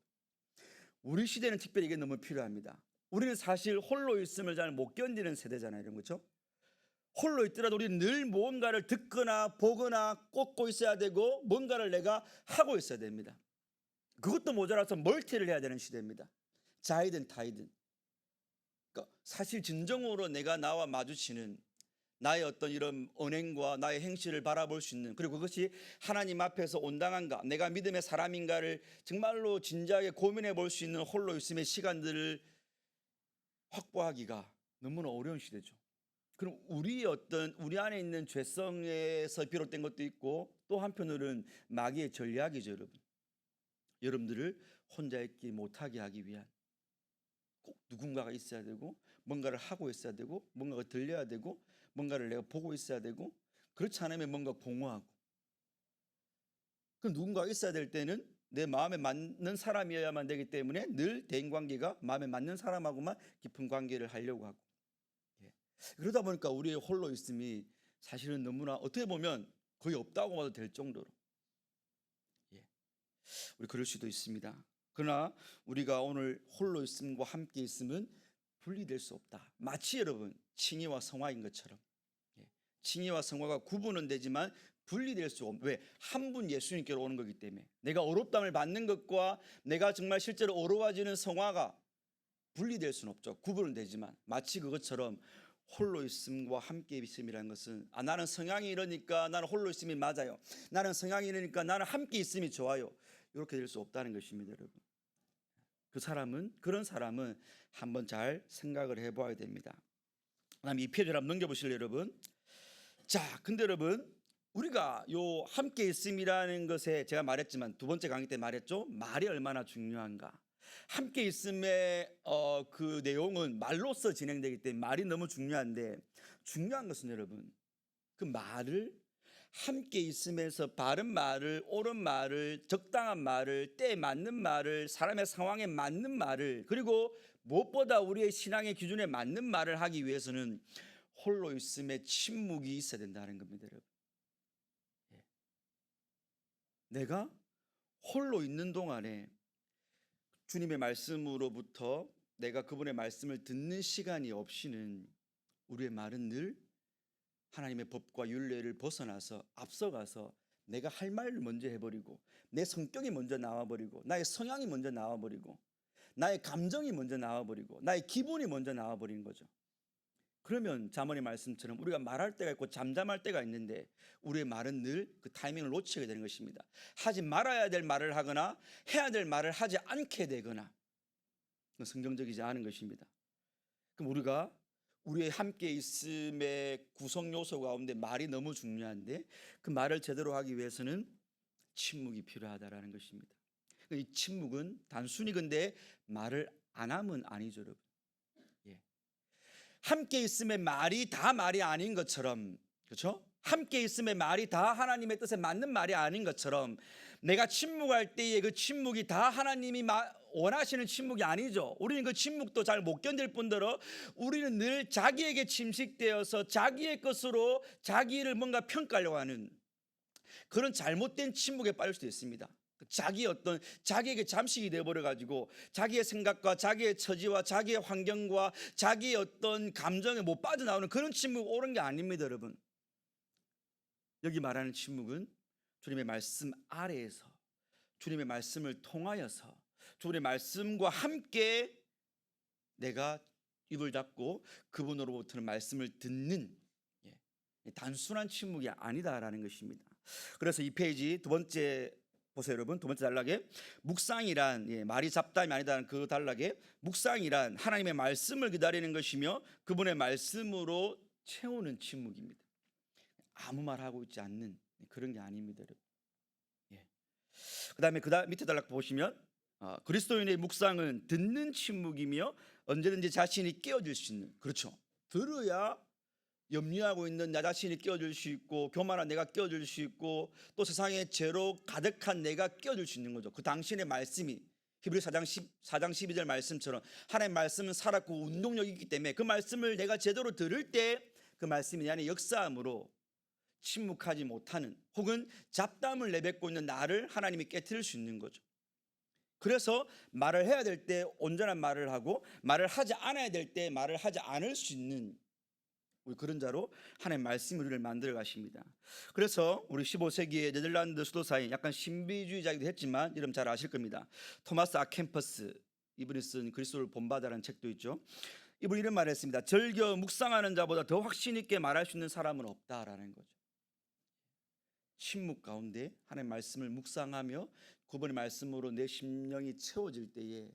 우리 시대는 특별히 이게 너무 필요합니다. 우리는 사실 홀로 있음을 잘 못 견디는 세대잖아요, 이런 거죠. 홀로 있더라도 우리는 늘 무언가를 듣거나 보거나 꽂고 있어야 되고 뭔가를 내가 하고 있어야 됩니다. 그것도 모자라서 멀티를 해야 되는 시대입니다. 자이든 타이든. 그러니까 사실 진정으로 내가 나와 마주치는 나의 어떤 이런 언행과 나의 행실을 바라볼 수 있는, 그리고 그것이 하나님 앞에서 온당한가, 내가 믿음의 사람인가를 정말로 진지하게 고민해 볼 수 있는 홀로 있음의 시간들을 확보하기가 너무나 어려운 시대죠. 그럼 우리 안에 있는 죄성에서 비롯된 것도 있고 또 한편으로는 마귀의 전략이죠, 여러분. 여러분들을 혼자 있지 못하게 하기 위한 꼭 누군가가 있어야 되고 뭔가를 하고 있어야 되고 뭔가가 들려야 되고 뭔가를 내가 보고 있어야 되고 그렇지 않으면 뭔가 공허하고 그럼 누군가가 있어야 될 때는 내 마음에 맞는 사람이어야만 되기 때문에 늘 대인관계가 마음에 맞는 사람하고만 깊은 관계를 하려고 하고 그러다 보니까 우리의 홀로 있음이 사실은 너무나 어떻게 보면 거의 없다고 봐도 될 정도로 우리 그럴 수도 있습니다. 그러나 우리가 오늘 홀로 있음과 함께 있음은 분리될 수 없다. 마치 여러분 칭의와 성화인 것처럼 칭의와 성화가 구분은 되지만 분리될 수 없는 왜? 한 분 예수님께로 오는 거기 때문에 내가 어렵담을 받는 것과 내가 정말 실제로 어려워지는 성화가 분리될 수는 없죠. 구분은 되지만 마치 그것처럼 홀로 있음과 함께 있음이라는 것은 나는 성향이 이러니까 나는 홀로 있음이 맞아요. 나는 성향이 이러니까 나는 함께 있음이 좋아요. 이렇게 될 수 없다는 것입니다, 여러분. 그런 사람은 한번 잘 생각을 해봐야 됩니다. 그다음에 이 페이지를 한번 넘겨보실래요, 여러분? 자, 근데 여러분 우리가 요 함께 있음이라는 것에 제가 말했지만 두 번째 강의 때 말했죠. 말이 얼마나 중요한가. 함께 있음의 그 내용은 말로써 진행되기 때문에 말이 너무 중요한데 중요한 것은 여러분 그 말을 함께 있으면서 바른 말을 옳은 말을 적당한 말을 때에 맞는 말을 사람의 상황에 맞는 말을 그리고 무엇보다 우리의 신앙의 기준에 맞는 말을 하기 위해서는 홀로 있음에 침묵이 있어야 된다는 겁니다, 여러분. 내가 홀로 있는 동안에 주님의 말씀으로부터 내가 그분의 말씀을 듣는 시간이 없이는 우리의 말은 늘 하나님의 법과 율례를 벗어나서 앞서가서 내가 할 말을 먼저 해버리고 내 성격이 먼저 나와버리고 나의 성향이 먼저 나와버리고 나의 감정이 먼저 나와버리고 나의 기분이 먼저 나와버리는 거죠. 그러면 자문의 말씀처럼 우리가 말할 때가 있고 잠잠할 때가 있는데 우리의 말은 늘 그 타이밍을 놓치게 되는 것입니다. 하지 말아야 될 말을 하거나 해야 될 말을 하지 않게 되거나 성경적이지 않은 것입니다. 그럼 우리가 우리의 함께 있음의 구성 요소 가운데 말이 너무 중요한데 그 말을 제대로 하기 위해서는 침묵이 필요하다라는 것입니다. 이 침묵은 단순히 근데 말을 안 하면 아니죠, 여러분. 함께 있음의 말이 다 말이 아닌 것처럼 그렇죠? 함께 있음의 말이 다 하나님의 뜻에 맞는 말이 아닌 것처럼 내가 침묵할 때의 그 침묵이 다 하나님이 원하시는 침묵이 아니죠. 우리는 그 침묵도 잘 못 견딜 뿐더러 우리는 늘 자기에게 침식되어서 자기의 것으로 자기를 뭔가 평가하려고 하는 그런 잘못된 침묵에 빠질 수도 있습니다. 자기에게 잠식이 되어버려 가지고 자기의 생각과 자기의 처지와 자기의 환경과 자기의 어떤 감정에 못 빠져나오는 그런 침묵 옳은 게 아닙니다, 여러분. 여기 말하는 침묵은 주님의 말씀 아래에서 주님의 말씀을 통하여서 주님의 말씀과 함께 내가 입을 닫고 그분으로부터는 말씀을 듣는 단순한 침묵이 아니다라는 것입니다. 그래서 이 페이지 두 번째 보세요, 여러분. 두 번째 단락에 묵상이란 말이 잡담이 아니다는 그 단락에 묵상이란 하나님의 말씀을 기다리는 것이며 그분의 말씀으로 채우는 침묵입니다. 아무 말 하고 있지 않는 그런 게 아닙니다, 여러분. 그다음에 밑에 단락 보시면 그리스도인의 묵상은 듣는 침묵이며 언제든지 자신이 깨어질 수 있는 그렇죠. 들어야 염려하고 있는 나 자신이 깨어질 수 있고 교만한 내가 깨어질 수 있고 또 세상에 죄로 가득한 내가 깨어질 수 있는 거죠. 그 당신의 말씀이 히브리 4장 12절 말씀처럼 하나님의 말씀은 살았고 운동력이 있기 때문에 그 말씀을 내가 제대로 들을 때 그 말씀이 내 안에 역사함으로 침묵하지 못하는 혹은 잡담을 내뱉고 있는 나를 하나님이 깨트릴 수 있는 거죠. 그래서 말을 해야 될 때 온전한 말을 하고 말을 하지 않아야 될 때 말을 하지 않을 수 있는 우리 그런 자로 하나님의 말씀이 우리를 만들어 가십니다. 그래서 우리 15세기의 네덜란드 수도사인 약간 신비주의자이기도 했지만 여러분 잘 아실 겁니다. 토마스 아켐퍼스 이분이 쓴 그리스도를 본받아라는 책도 있죠. 이분이 이런 말을 했습니다. 즐겨 묵상하는 자보다 더 확신 있게 말할 수 있는 사람은 없다라는 거죠. 침묵 가운데 하나님의 말씀을 묵상하며 그분의 말씀으로 내 심령이 채워질 때에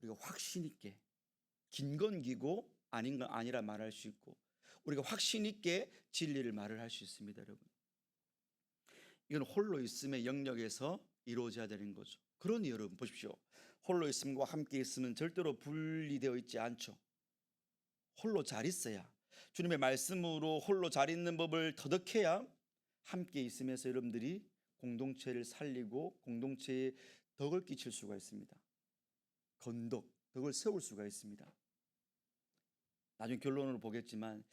우리가 확신 있게 긴 건 기고 아닌 건 아니라 말할 수 있고 우리가 확신 있게 진리를 말을 할 수 있습니다, 여러분. 이건 홀로 있음의 영역에서 이루어져야 되는 거죠. 그러니 여러분 보십시오. 홀로 있음과 함께 있음은 절대로 분리되어 있지 않죠. 홀로 잘 있어야, 주님의 말씀으로 홀로 잘 있는 법을 터득해야 함께 있으면서 여러분들이 공동체를 살리고 공동체에 덕을 끼칠 수가 있습니다. 덕을 세울 수가 있습니다. 나중에 결론으로 보겠지만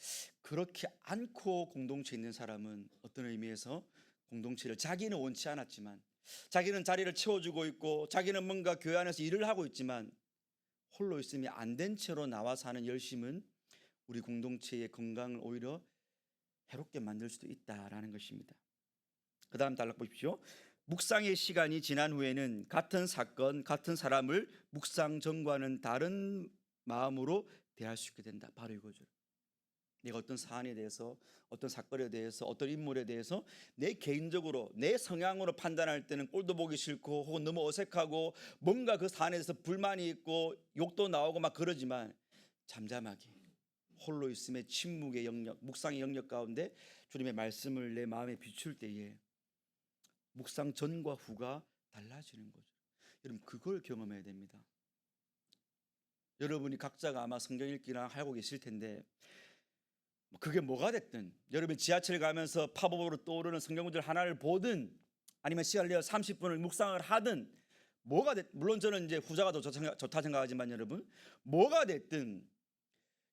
그렇게 않고 공동체에 있는 사람은 어떤 의미에서 공동체를 자기는 원치 않았지만, 자기는 자리를 채워주고 있고 자기는 뭔가 교회 안에서 일을 하고 있지만 홀로 있음이 안 된 채로 나와 사는 열심은 우리 공동체의 건강을 오히려 해롭게 만들 수도 있다라는 것입니다. 그 다음 단락 보십시오. 묵상의 시간이 지난 후에는 같은 사건, 같은 사람을 묵상 전과는 다른 마음으로 대할 수 있게 된다. 바로 이거죠. 내가 어떤 사안에 대해서, 어떤 사건에 대해서, 어떤 인물에 대해서 내 개인적으로 내 성향으로 판단할 때는 꼴도 보기 싫고 혹은 너무 어색하고 뭔가 그 사안에 대해서 불만이 있고 욕도 나오고 막 그러지만 잠잠하게 홀로 있음의 침묵의 영역, 묵상의 영역 가운데 주님의 말씀을 내 마음에 비출 때에 묵상 전과 후가 달라지는 거죠. 여러분 그걸 경험해야 됩니다. 여러분이 각자가 아마 성경 읽기나 하고 계실 텐데 그게 뭐가 됐든, 여러분 지하철 가면서 팝업으로 떠오르는 성경 구절 하나를 보든 아니면 시간을 내어 30분을 묵상을 하든 뭐가 됐든, 물론 저는 이제 후자가 더 좋다 생각하지만 여러분 뭐가 됐든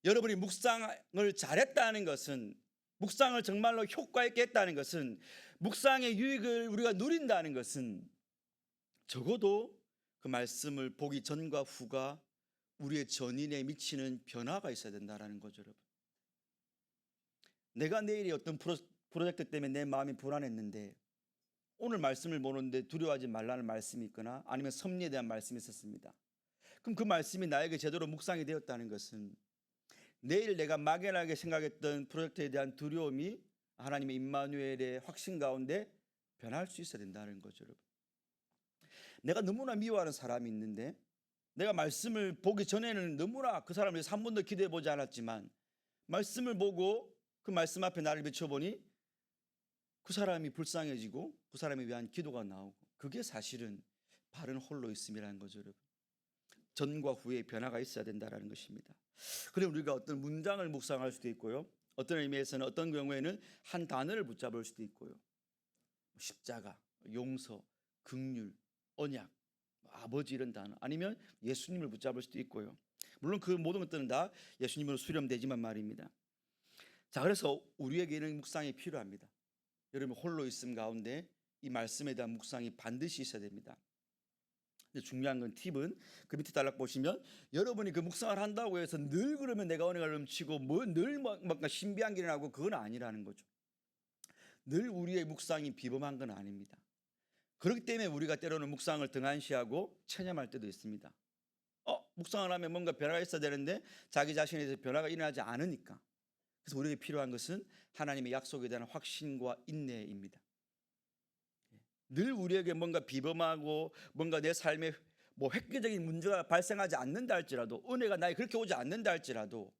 여러분이 묵상을 잘했다는 것은, 묵상을 정말로 효과 있게 했다는 것은, 묵상의 유익을 우리가 누린다는 것은 적어도 그 말씀을 보기 전과 후가 우리의 전인에 미치는 변화가 있어야 된다는 거죠, 여러분. 내가 내일이 어떤 프로젝트 때문에 내 마음이 불안했는데 오늘 말씀을 보는데 두려워하지 말라는 말씀이 있거나 아니면 섭리에 대한 말씀이 있었습니다. 그럼 그 말씀이 나에게 제대로 묵상이 되었다는 것은 내일 내가 막연하게 생각했던 프로젝트에 대한 두려움이 하나님의 임마누엘의 확신 가운데 변할 수 있어야 된다는 거죠, 여러분. 내가 너무나 미워하는 사람이 있는데 내가 말씀을 보기 전에는 너무나 그 사람을 위해서 한 번도 기도해 보지 않았지만 말씀을 보고 그 말씀 앞에 나를 비춰보니 그 사람이 불쌍해지고 그 사람에 위한 기도가 나오고, 그게 사실은 바른 홀로 있음이라는 거죠, 여러분. 전과 후의 변화가 있어야 된다는 것입니다. 그럼 우리가 어떤 문장을 묵상할 수도 있고요, 어떤 의미에서는 어떤 경우에는 한 단어를 붙잡을 수도 있고요. 십자가, 용서, 긍휼, 언약, 아버지 이런 단어, 아니면 예수님을 붙잡을 수도 있고요. 물론 그 모든 것들은 다 예수님으로 수렴되지만 말입니다. 자, 그래서 우리에게는 묵상이 필요합니다. 여러분 홀로 있음 가운데 이 말씀에 대한 묵상이 반드시 있어야 됩니다. 근데 중요한 건 팁은 그 밑에 단락 보시면 여러분이 그 묵상을 한다고 해서 늘 그러면 내가 은혜가 넘치고 늘 뭔가 신비한 길이 나고 그건 아니라는 거죠. 늘 우리의 묵상이 비범한 건 아닙니다. 그렇기 때문에 우리가 때로는 묵상을 등한시하고 체념할 때도 있습니다. 묵상을 하면 뭔가 변화가 있어야 되는데 자기 자신에 대해서 변화가 일어나지 않으니까. 그래서 우리에게 필요한 것은 하나님의 약속에 대한 확신과 인내입니다. 늘 우리에게 뭔가 비범하고 뭔가 내 삶에 획기적인 문제가 발생하지 않는다 할지라도, 은혜가 나에게 그렇게 오지 않는다 할지라도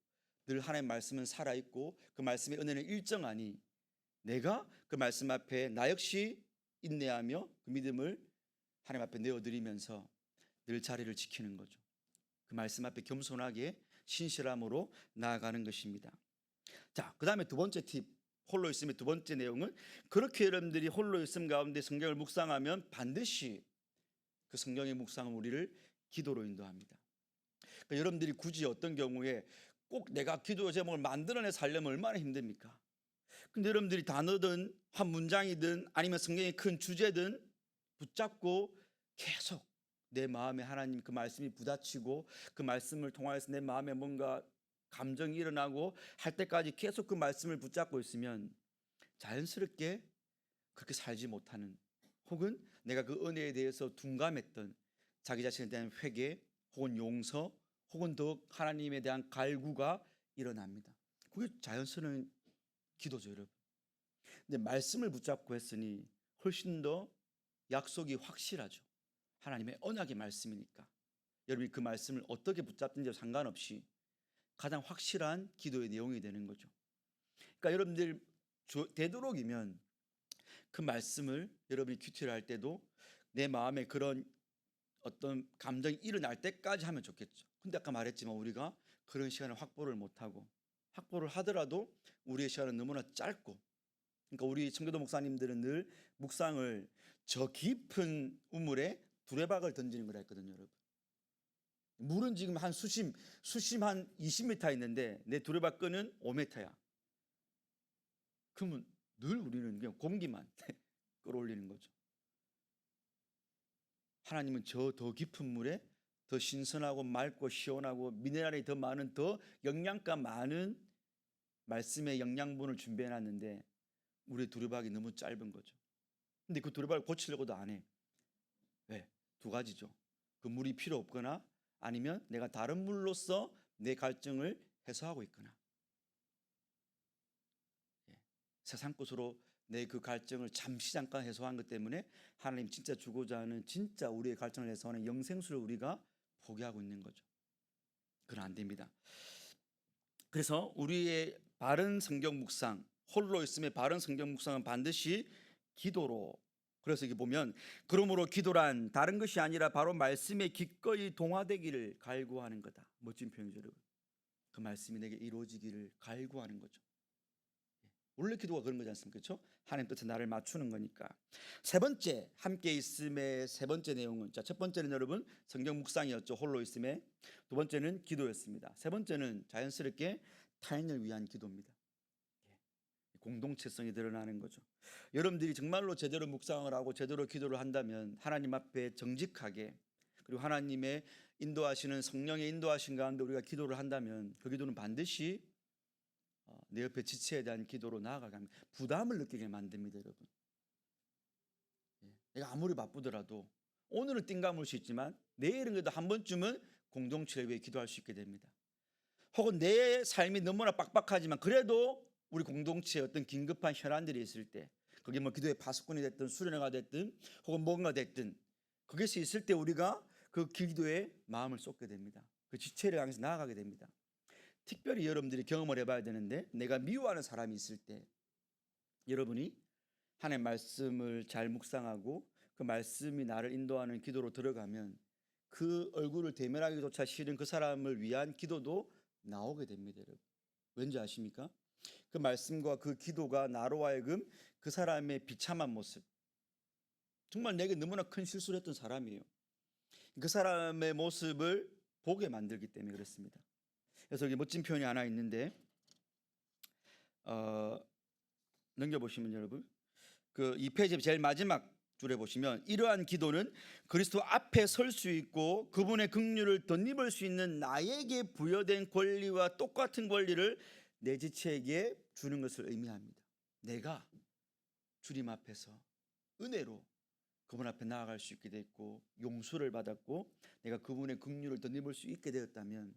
늘 하나님의 말씀은 살아있고 그 말씀의 은혜는 일정하니 내가 그 말씀 앞에 나 역시 인내하며 그 믿음을 하나님 앞에 내어드리면서 늘 자리를 지키는 거죠. 그 말씀 앞에 겸손하게 신실함으로 나아가는 것입니다. 자, 그 다음에 두 번째 팁, 홀로 있음의 두 번째 내용은 그렇게 여러분들이 홀로 있음 가운데 성경을 묵상하면 반드시 그 성경의 묵상은 우리를 기도로 인도합니다. 그러니까 여러분들이 굳이 어떤 경우에 꼭 내가 기도 제목을 만들어내 살려면 얼마나 힘듭니까? 근데 여러분들이 단어든 한 문장이든 아니면 성경의 큰 주제든 붙잡고 계속 내 마음에 하나님 그 말씀이 부딪히고 그 말씀을 통하여서 내 마음에 뭔가 감정이 일어나고 할 때까지 계속 그 말씀을 붙잡고 있으면 자연스럽게 그렇게 살지 못하는, 혹은 내가 그 은혜에 대해서 둔감했던 자기 자신에 대한 회개 혹은 용서 혹은 더욱 하나님에 대한 갈구가 일어납니다. 그게 자연스러운 기도죠, 여러분. 근데 말씀을 붙잡고 했으니 훨씬 더 약속이 확실하죠. 하나님의 언약의 말씀이니까 여러분이 그 말씀을 어떻게 붙잡든지 상관없이 가장 확실한 기도의 내용이 되는 거죠. 그러니까 여러분들 되도록이면 그 말씀을 여러분이 큐티를 할 때도 내 마음에 그런 어떤 감정이 일어날 때까지 하면 좋겠죠. 근데 아까 말했지만 우리가 그런 시간을 확보를 못하고, 확보를 하더라도 우리의 시간은 너무나 짧고, 그러니까 우리 청교도 목사님들은 늘 묵상을 저 깊은 우물에 두레박을 던지는 거라 했거든요, 여러분. 물은 지금 한 수심 한 20m 있는데 내 두레박 끈은 5m야. 그러면 늘 우리는 그냥 공기만 끌어올리는 거죠. 하나님은 저 더 깊은 물에 더 신선하고 맑고 시원하고 미네랄이 더 많은, 더 영양가 많은 말씀의 영양분을 준비해 놨는데 우리 두레박이 너무 짧은 거죠. 근데 그 두레박을 고치려고도 안 해. 왜? 두 가지죠. 그 물이 필요 없거나, 아니면 내가 다른 물로서 내 갈증을 해소하고 있거나, 세상 것으로 내 그 갈증을 잠깐 해소한 것 때문에 하나님 진짜 주고자 하는, 진짜 우리의 갈증을 해소하는 영생수를 우리가 포기하고 있는 거죠. 그건 안 됩니다. 그래서 우리의 바른 성경 묵상, 홀로 있음의 바른 성경 묵상은 반드시 기도로. 그래서 이게 보면, 그러므로 기도란 다른 것이 아니라 바로 말씀에 기꺼이 동화되기를 갈구하는 거다. 멋진 표현이죠, 여러분. 그 말씀이 내게 이루어지기를 갈구하는 거죠. 원래 기도가 그런 거지 않습니까? 그렇죠? 하나님 뜻에 나를 맞추는 거니까. 세 번째, 함께 있음의 세 번째 내용은, 자, 첫 번째는 여러분 성경 묵상이었죠. 홀로 있음에. 두 번째는 기도였습니다. 세 번째는 자연스럽게 타인을 위한 기도입니다. 공동체성이 드러나는 거죠. 여러분들이 정말로 제대로 묵상을 하고 제대로 기도를 한다면, 하나님 앞에 정직하게, 그리고 하나님의 인도하시는, 성령의 인도하신 가운데 우리가 기도를 한다면 그 기도는 반드시 내 옆에 지체에 대한 기도로 나아가게 합니다. 부담을 느끼게 만듭니다, 여러분. 내가 아무리 바쁘더라도 오늘은 띵감을 수 있지만 내일은 그래도 한 번쯤은 공동체를 위해 기도할 수 있게 됩니다. 혹은 내 삶이 너무나 빡빡하지만 그래도 우리 공동체에 어떤 긴급한 현안들이 있을 때, 그게 뭐 기도의 파수꾼이 됐든 수련회가 됐든 혹은 뭔가 됐든, 그것이 있을 때 우리가 그 기도에 마음을 쏟게 됩니다. 그 지체를 향해서 나아가게 됩니다. 특별히 여러분들이 경험을 해봐야 되는데, 내가 미워하는 사람이 있을 때 여러분이 하나님의 말씀을 잘 묵상하고 그 말씀이 나를 인도하는 기도로 들어가면 그 얼굴을 대면하기조차 싫은 그 사람을 위한 기도도 나오게 됩니다, 여러분. 왠지 아십니까? 그 말씀과 그 기도가 나로 하여금 그 사람의 비참한 모습, 정말 내게 너무나 큰 실수를 했던 사람이에요. 그 사람의 모습을 보게 만들기 때문에 그렇습니다. 그래서 여기 멋진 표현이 하나 있는데, 넘겨보시면 여러분, 그 2페이지 제일 마지막 줄에 보시면, 이러한 기도는 그리스도 앞에 설 수 있고 그분의 긍휼을 덧입을 수 있는 나에게 부여된 권리와 똑같은 권리를 내 지체에게 주는 것을 의미합니다. 내가 주님 앞에서 은혜로 그분 앞에 나아갈 수 있게 됐고, 용서를 받았고, 내가 그분의 긍휼을 덧입을 수 있게 되었다면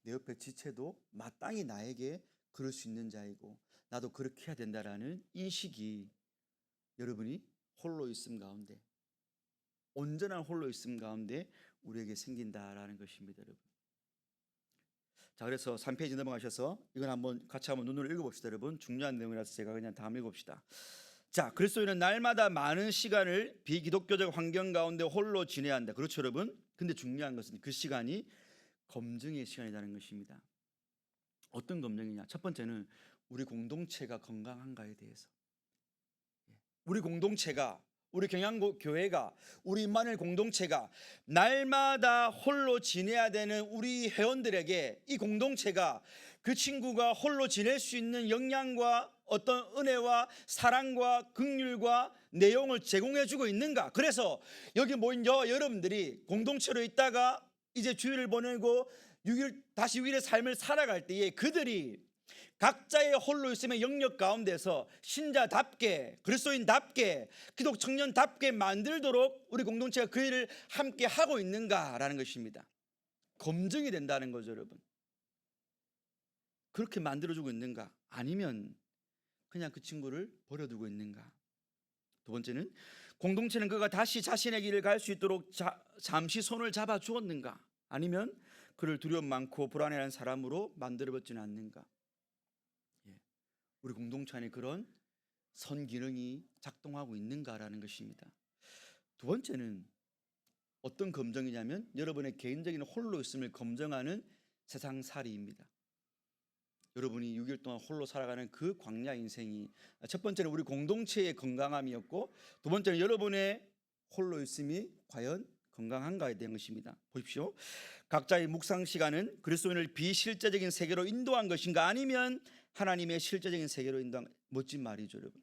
내 옆에 지체도 마땅히 나에게 그럴 수 있는 자이고 나도 그렇게 해야 된다라는 인식이 여러분이 홀로 있음 가운데, 온전한 홀로 있음 가운데 우리에게 생긴다라는 것입니다, 여러분. 자, 그래서 3페이지 넘어가셔서 이건 한번 같이 한번 눈으로 읽어봅시다, 여러분. 중요한 내용이라서 제가 그냥 다 읽어봅시다. 자, 그리스도인은 날마다 많은 시간을 비기독교적 환경 가운데 홀로 지내야 한다. 그렇죠, 여러분? 근데 중요한 것은 그 시간이 검증의 시간이라는 것입니다. 어떤 검증이냐? 첫 번째는 우리 공동체가 건강한가에 대해서. 우리 공동체가, 우리 경양교회가, 우리 임마누엘 공동체가 날마다 홀로 지내야 되는 우리 회원들에게 이 공동체가, 그 친구가 홀로 지낼 수 있는 역량과 어떤 은혜와 사랑과 긍휼과 내용을 제공해주고 있는가? 그래서 여기 모인 여러분들이 공동체로 있다가 이제 주일을 보내고 6일 다시 6일의 삶을 살아갈 때에 그들이 각자의 홀로 있음의 영역 가운데서 신자답게, 그리스도인답게, 기독 청년답게 만들도록 우리 공동체가 그 일을 함께 하고 있는가라는 것입니다. 검증이 된다는 거죠, 여러분. 그렇게 만들어주고 있는가? 아니면 그냥 그 친구를 버려두고 있는가? 두 번째는 공동체는 그가 다시 자신의 길을 갈 수 있도록 잠시 손을 잡아 주었는가? 아니면 그를 두려움 많고 불안해하는 사람으로 만들어버지는 않는가? 우리 공동체 안에 그런 선기능이 작동하고 있는가라는 것입니다. 두 번째는 어떤 검증이냐면 여러분의 개인적인 홀로 있음을 검증하는 세상살이입니다. 여러분이 6일 동안 홀로 살아가는 그 광야 인생이 첫 번째는 우리 공동체의 건강함이었고 두 번째는 여러분의 홀로 있음이 과연 건강한가에 대한 것입니다. 보십시오. 각자의 묵상 시간은 그리스도인을 비실제적인 세계로 인도한 것인가 아니면 하나님의 실제적인 세계로 인도한, 멋진 말이죠 여러분.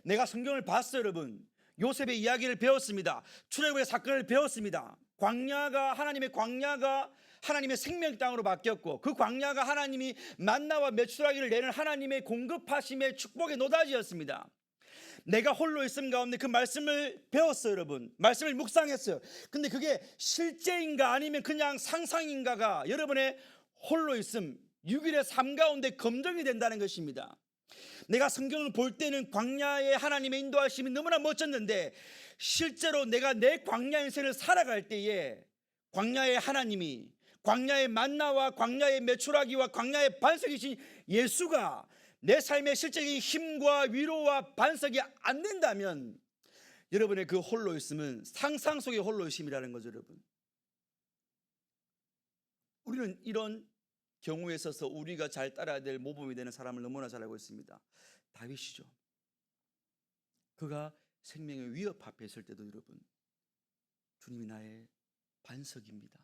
내가 성경을 봤어요 여러분. 요셉의 이야기를 배웠습니다. 출애굽의 사건을 배웠습니다. 광야가 하나님의 광야가 하나님의 생명 땅으로 바뀌었고 그 광야가 하나님이 만나와 메추라기를 내는 하나님의 공급하심의 축복의 노다지였습니다. 내가 홀로 있음 가운데 그 말씀을 배웠어요 여러분. 말씀을 묵상했어요. 근데 그게 실제인가 아니면 그냥 상상인가가 여러분의 홀로 있음 6일의 삶 가운데 검증이 된다는 것입니다. 내가 성경을 볼 때는 광야의 하나님의 인도하심이 너무나 멋졌는데 실제로 내가 내 광야 인생을 살아갈 때에 광야의 하나님이 광야의 만나와 광야의 메추라기와 광야의 반석이신 예수가 내 삶의 실제적인 힘과 위로와 반석이 안 된다면 여러분의 그 홀로 있음은 상상 속의 홀로 있음이라는 거죠 여러분. 우리는 이런 경우에 있어서 우리가 잘 따라야 될 모범이 되는 사람을 너무나 잘 알고 있습니다. 다윗이죠. 그가 생명의 위협 앞에 있을 때도 여러분 주님이 나의 반석입니다.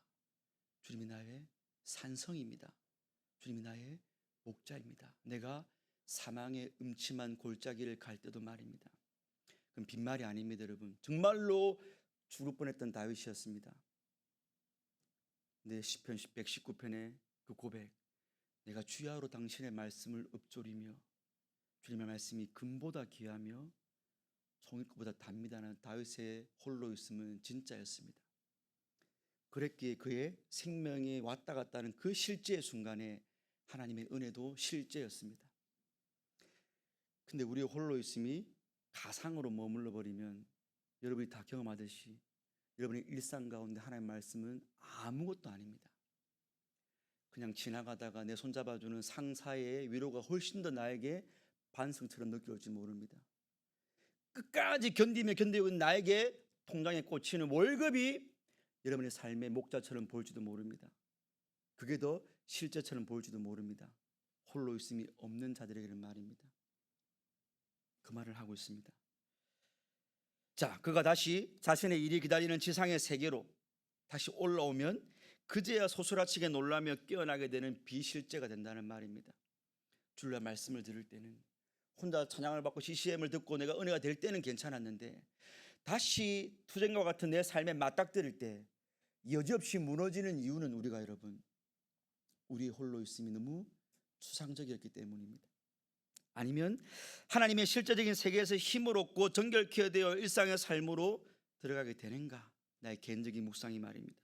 주님이 나의 산성입니다. 주님이 나의 목자입니다. 내가 사망의 음침한 골짜기를 갈 때도 말입니다. 그럼 빈말이 아닙니다 여러분. 정말로 죽을 뻔했던 다윗이었습니다. 내 시편 119편의 그 고백, 내가 주야로 당신의 말씀을 읊조리며 주님의 말씀이 금보다 귀하며 송이꽃보다 답니다는 다윗의 홀로 있음은 진짜였습니다. 그랬기에 그의 생명이 왔다 갔다 하는 그 실제의 순간에 하나님의 은혜도 실제였습니다. 근데 우리의 홀로 있음이 가상으로 머물러 버리면 여러분이 다 경험하듯이 여러분의 일상 가운데 하나님의 말씀은 아무것도 아닙니다. 그냥 지나가다가 내 손잡아주는 상사의 위로가 훨씬 더 나에게 반성처럼 느껴질지 모릅니다. 끝까지 견디며 견디고 있는 나에게 통장에 꽂히는 월급이 여러분의 삶의 목자처럼 보일지도 모릅니다. 그게 더 실제처럼 보일지도 모릅니다. 홀로 있음이 없는 자들에게는 말입니다. 그 말을 하고 있습니다. 자, 그가 다시 자신의 일이 기다리는 지상의 세계로 다시 올라오면 그제야 소스라치게 놀라며 깨어나게 되는 비실제가 된다는 말입니다. 주일날 말씀을 들을 때는 혼자 찬양을 받고 CCM을 듣고 내가 은혜가 될 때는 괜찮았는데 다시 투쟁과 같은 내 삶에 맞닥뜨릴 때 여지없이 무너지는 이유는 우리가 여러분 우리의 홀로 있음이 너무 추상적이었기 때문입니다. 아니면 하나님의 실제적인 세계에서 힘을 얻고 정결케 되어 일상의 삶으로 들어가게 되는가? 나의 개인적인 묵상이 말입니다.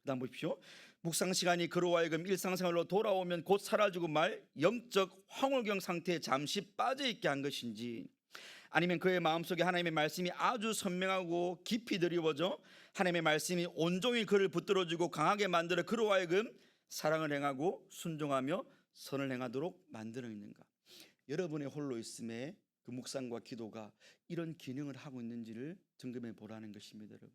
그 다음 보십시오. 묵상 시간이 그로 하여금 일상생활로 돌아오면 곧 사라지고 말 영적 황홀경 상태에 잠시 빠져있게 한 것인지 아니면 그의 마음속에 하나님의 말씀이 아주 선명하고 깊이 드리워져 하나님의 말씀이 온종일 그를 붙들어주고 강하게 만들어 그로 하여금 사랑을 행하고 순종하며 선을 행하도록 만들어 있는가? 여러분의 홀로 있음에 그 묵상과 기도가 이런 기능을 하고 있는지를 점검해 보라는 것입니다 여러분.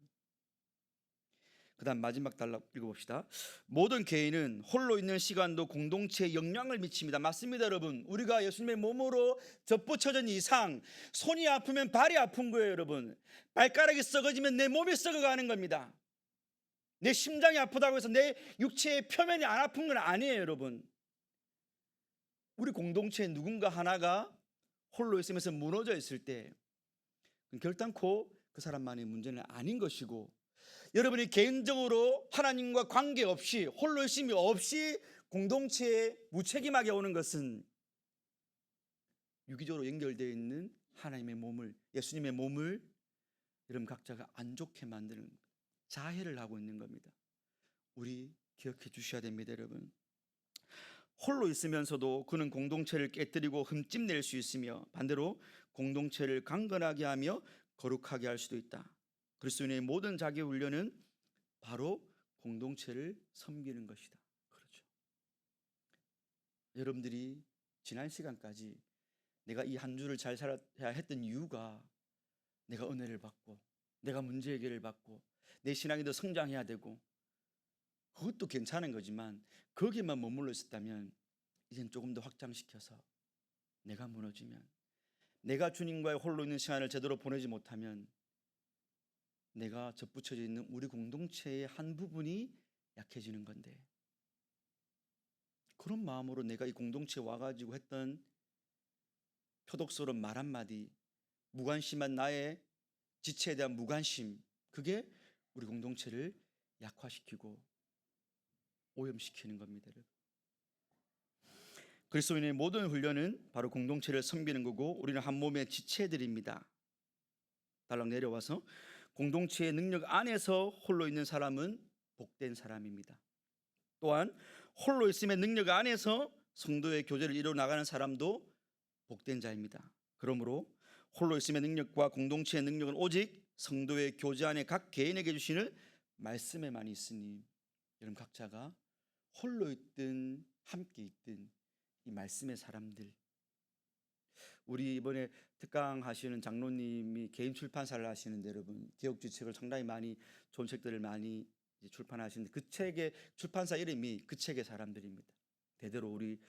그 다음 마지막 단락 읽어봅시다. 모든 개인은 홀로 있는 시간도 공동체에 영향을 미칩니다. 맞습니다 여러분. 우리가 예수님의 몸으로 접붙여진 이상 손이 아프면 발이 아픈 거예요 여러분. 발가락이 썩어지면 내 몸이 썩어가는 겁니다. 내 심장이 아프다고 해서 내 육체의 표면이 안 아픈 건 아니에요 여러분. 우리 공동체에 누군가 하나가 홀로 있으면서 무너져 있을 때 결단코 그 사람만의 문제는 아닌 것이고 여러분이 개인적으로 하나님과 관계없이 홀로 있음이 없이 공동체에 무책임하게 오는 것은 유기적으로 연결되어 있는 하나님의 몸을 예수님의 몸을 여러분 각자가 안 좋게 만드는 자해를 하고 있는 겁니다. 우리 기억해 주셔야 됩니다 여러분. 홀로 있으면서도 그는 공동체를 깨뜨리고 흠집낼 수 있으며 반대로 공동체를 강건하게 하며 거룩하게 할 수도 있다. 그리스도인의 모든 자기 훈련은 바로 공동체를 섬기는 것이다. 그렇죠. 여러분들이 지난 시간까지 내가 이 한 주를 잘 살아야 했던 이유가 내가 은혜를 받고 내가 문제 해결을 받고 내 신앙이 더 성장해야 되고 그것도 괜찮은 거지만 거기에만 머물러 있었다면 이젠 조금 더 확장시켜서 내가 무너지면 내가 주님과의 홀로 있는 시간을 제대로 보내지 못하면 내가 접붙여져 있는 우리 공동체의 한 부분이 약해지는 건데 그런 마음으로 내가 이 공동체에 와가지고 했던 표독스러운 말 한마디 무관심한 나의 지체에 대한 무관심 그게 우리 공동체를 약화시키고 오염시키는 겁니다. 그리스도인의 모든 훈련은 바로 공동체를 섬기는 거고 우리는 한 몸의 지체들입니다. 달랑 내려와서 공동체의 능력 안에서 홀로 있는 사람은 복된 사람입니다. 또한 홀로 있음의 능력 안에서 성도의 교제를 이루어 나가는 사람도 복된 자입니다. 그러므로 홀로 있음의 능력과 공동체의 능력은 오직 성도의 교제 안에 각 개인에게 주시는 말씀에만 있으니 여러분 각자가 홀로 있든 함께 있든 이 말씀의 사람들 우리 이번에 특강 하시는 장로님이 개인 출판사를 하시는데 여러분 개혁주책을 상당히 많이 좋은 책들을 많이 출판하시는데 그 책의 출판사 이름이 그 책의 사람들입니다. 대대로 우리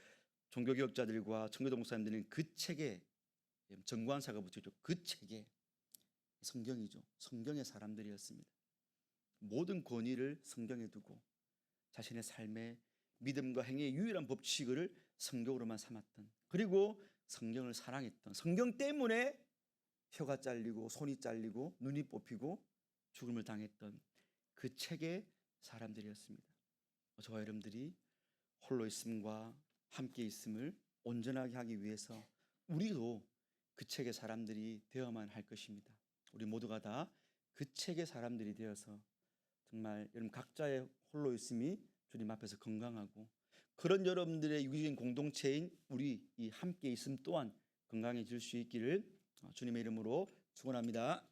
종교개혁자들과 청교도 목사님들은 그 책에 정관사가 붙여있죠. 그 책에 성경이죠. 성경의 사람들이었습니다. 모든 권위를 성경에 두고 자신의 삶의 믿음과 행위의 유일한 법칙을 성경으로만 삼았던 그리고 성경을 사랑했던 성경 때문에 혀가 잘리고 손이 잘리고 눈이 뽑히고 죽음을 당했던 그 책의 사람들이었습니다. 저와 여러분들이 홀로 있음과 함께 있음을 온전하게 하기 위해서 우리도 그 책의 사람들이 되어야만 할 것입니다. 우리 모두가 다 그 책의 사람들이 되어서 정말 여러분 각자의 홀로 있음이 주님 앞에서 건강하고 그런 여러분들의 유기적인 공동체인 우리 이 함께 있음 또한 건강해질 수 있기를 주님의 이름으로 축원합니다.